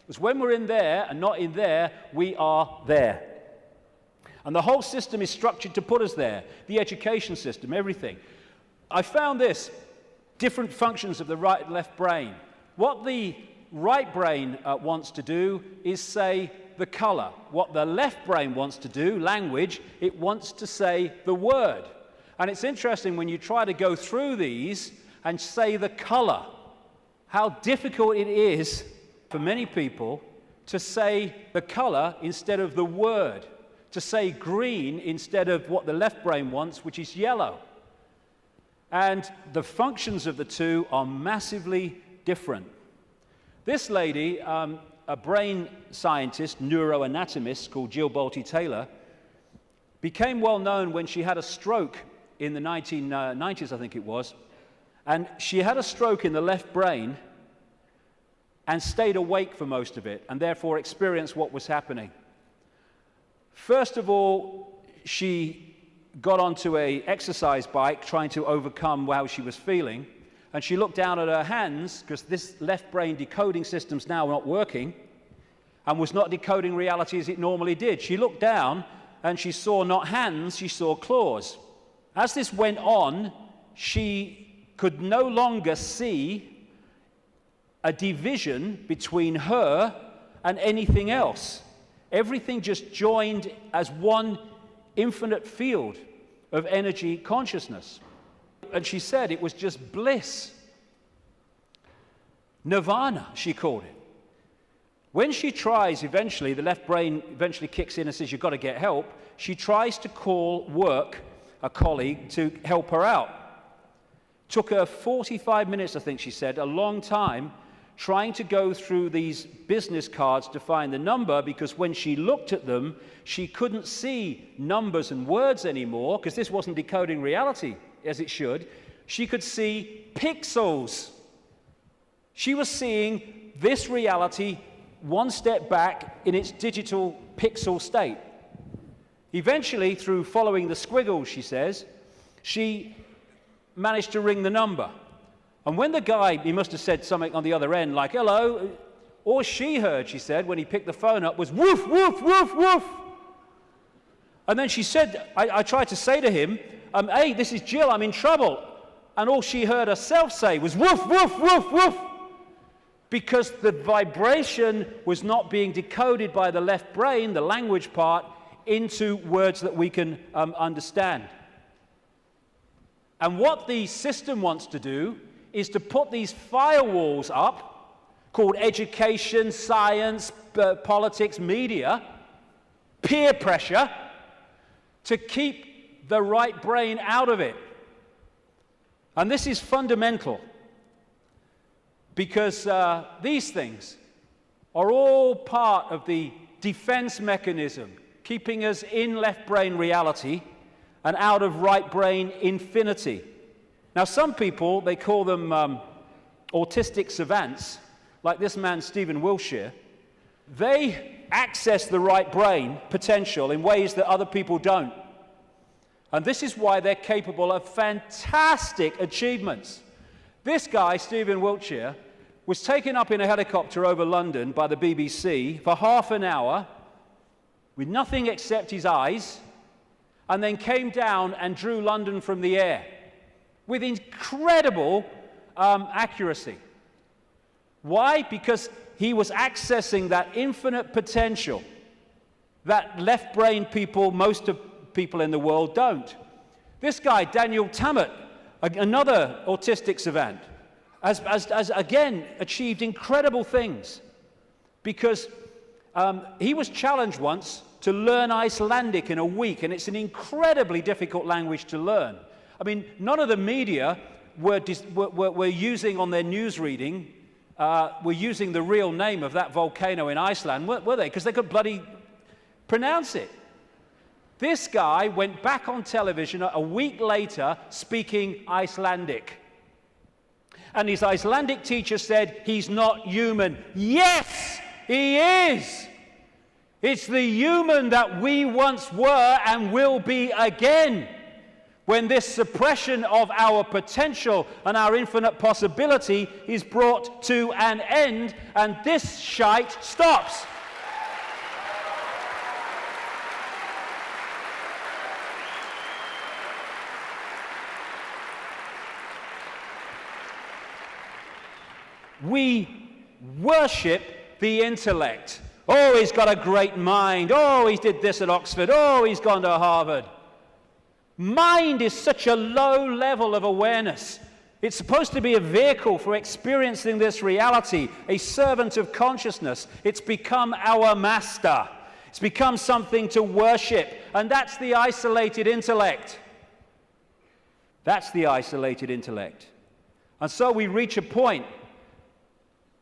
Because when we're in there and not in there, we are there. And the whole system is structured to put us there. The education system, everything. I found this, different functions of the right and left brain. What the right brain wants to do is say the color. What the left brain wants to do, language, it wants to say the word. And it's interesting when you try to go through these and say the color, how difficult it is for many people to say the color instead of the word, to say green instead of what the left brain wants, which is yellow. And the functions of the two are massively different. This lady, a brain scientist, neuroanatomist called Jill Bolte Taylor, became well known when she had a stroke in the 1990s, I think it was. And she had a stroke in the left brain and stayed awake for most of it, and therefore experienced what was happening. First of all, she got onto an exercise bike trying to overcome how she was feeling, and she looked down at her hands, because this left brain decoding system's now not working, and was not decoding reality as it normally did. She looked down, and she saw not hands, she saw claws. As this went on, she could no longer see a division between her and anything else. Everything just joined as one infinite field of energy consciousness. And she said it was just bliss. Nirvana, she called it. When she tries eventually, the left brain eventually kicks in and says, you've got to get help, she tries to call work, a colleague, to help her out. Took her 45 minutes, I think she said, a long time, trying to go through these business cards to find the number, because when she looked at them, she couldn't see numbers and words anymore, because this wasn't decoding reality as it should. She could see pixels. She was seeing this reality one step back in its digital pixel state. Eventually, through following the squiggles, she says, she managed to ring the number. And when the guy, he must have said something on the other end, like, hello, all she heard, she said, when he picked the phone up was, woof, woof, woof, woof. And then she said, I tried to say to him, hey, this is Jill, I'm in trouble. And all she heard herself say was, woof, woof, woof, woof. Because the vibration was not being decoded by the left brain, the language part, into words that we can understand. And what the system wants to do is to put these firewalls up, called education, science, politics, media, peer pressure, to keep the right brain out of it. And this is fundamental, because these things are all part of the defense mechanism, keeping us in left brain reality and out of right brain infinity. Now, some people, they call them autistic savants, like this man, Stephen Wiltshire. They access the right brain potential in ways that other people don't. And this is why they're capable of fantastic achievements. This guy, Stephen Wiltshire, was taken up in a helicopter over London by the BBC for half an hour with nothing except his eyes, and then came down and drew London from the air with incredible accuracy. Why? Because he was accessing that infinite potential that left brain people, most of people in the world, don't. This guy, Daniel Tammet, another autistic savant, has again achieved incredible things, because he was challenged once to learn Icelandic in a week, and it's an incredibly difficult language to learn. I mean, none of the media were using on their news reading, were using the real name of that volcano in Iceland, were they? Because they could bloody pronounce it. This guy went back on television a week later speaking Icelandic. And his Icelandic teacher said, he's not human. Yes, he is. It's the human that we once were and will be again. When this suppression of our potential and our infinite possibility is brought to an end, and this shite stops. We worship the intellect. Oh, he's got a great mind. Oh, he did this at Oxford. Oh, he's gone to Harvard. Mind is such a low level of awareness. It's supposed to be a vehicle for experiencing this reality, a servant of consciousness. It's become our master. It's become something to worship, and that's the isolated intellect. That's the isolated intellect. And so we reach a point.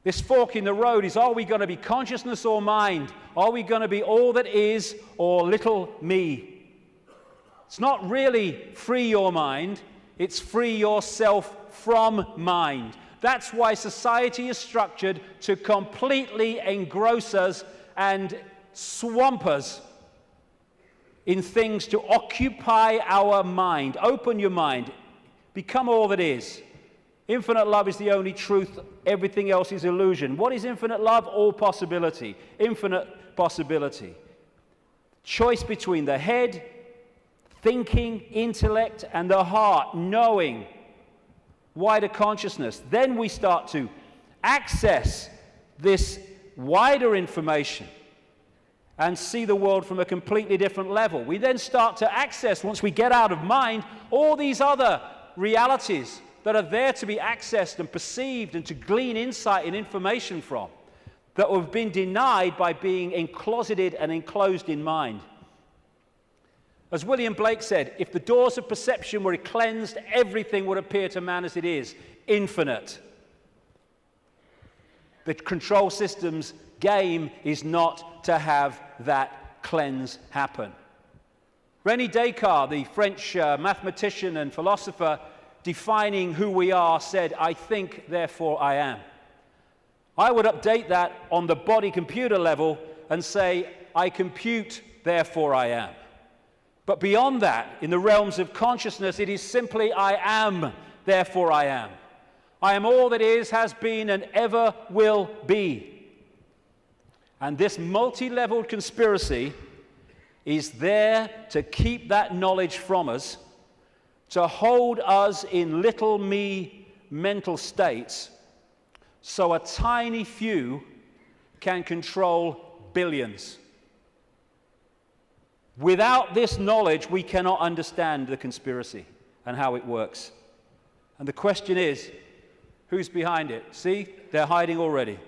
This fork in the road is, are we going to be consciousness or mind? Are we going to be all that is or little me? It's not really free your mind, it's free yourself from mind. That's why society is structured to completely engross us and swamp us in things to occupy our mind. Open your mind, become all that is. Infinite love is the only truth, everything else is illusion. What is infinite love? All possibility, infinite possibility. Choice between the head, thinking, intellect, and the heart, knowing, wider consciousness. Then we start to access this wider information and see the world from a completely different level. We then start to access, once we get out of mind, all these other realities that are there to be accessed and perceived and to glean insight and information from, that have been denied by being encloseted and enclosed in mind. As William Blake said, if the doors of perception were cleansed, everything would appear to man as it is, infinite. The control system's game is not to have that cleanse happen. René Descartes, the French mathematician and philosopher, defining who we are, said, "I think, therefore I am." I would update that on the body-computer level and say, "I compute, therefore I am." But beyond that, in the realms of consciousness, it is simply, "I am, therefore I am." I am all that is, has been, and ever will be. And this multi-leveled conspiracy is there to keep that knowledge from us, to hold us in little me mental states, so a tiny few can control billions. Without this knowledge, we cannot understand the conspiracy and how it works. And the question is, who's behind it? See, they're hiding already.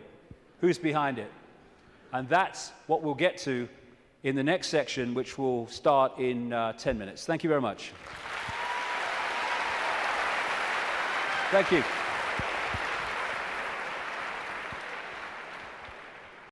Who's behind it? And that's what we'll get to in the next section, which will start in 10 minutes. Thank you very much. Thank you.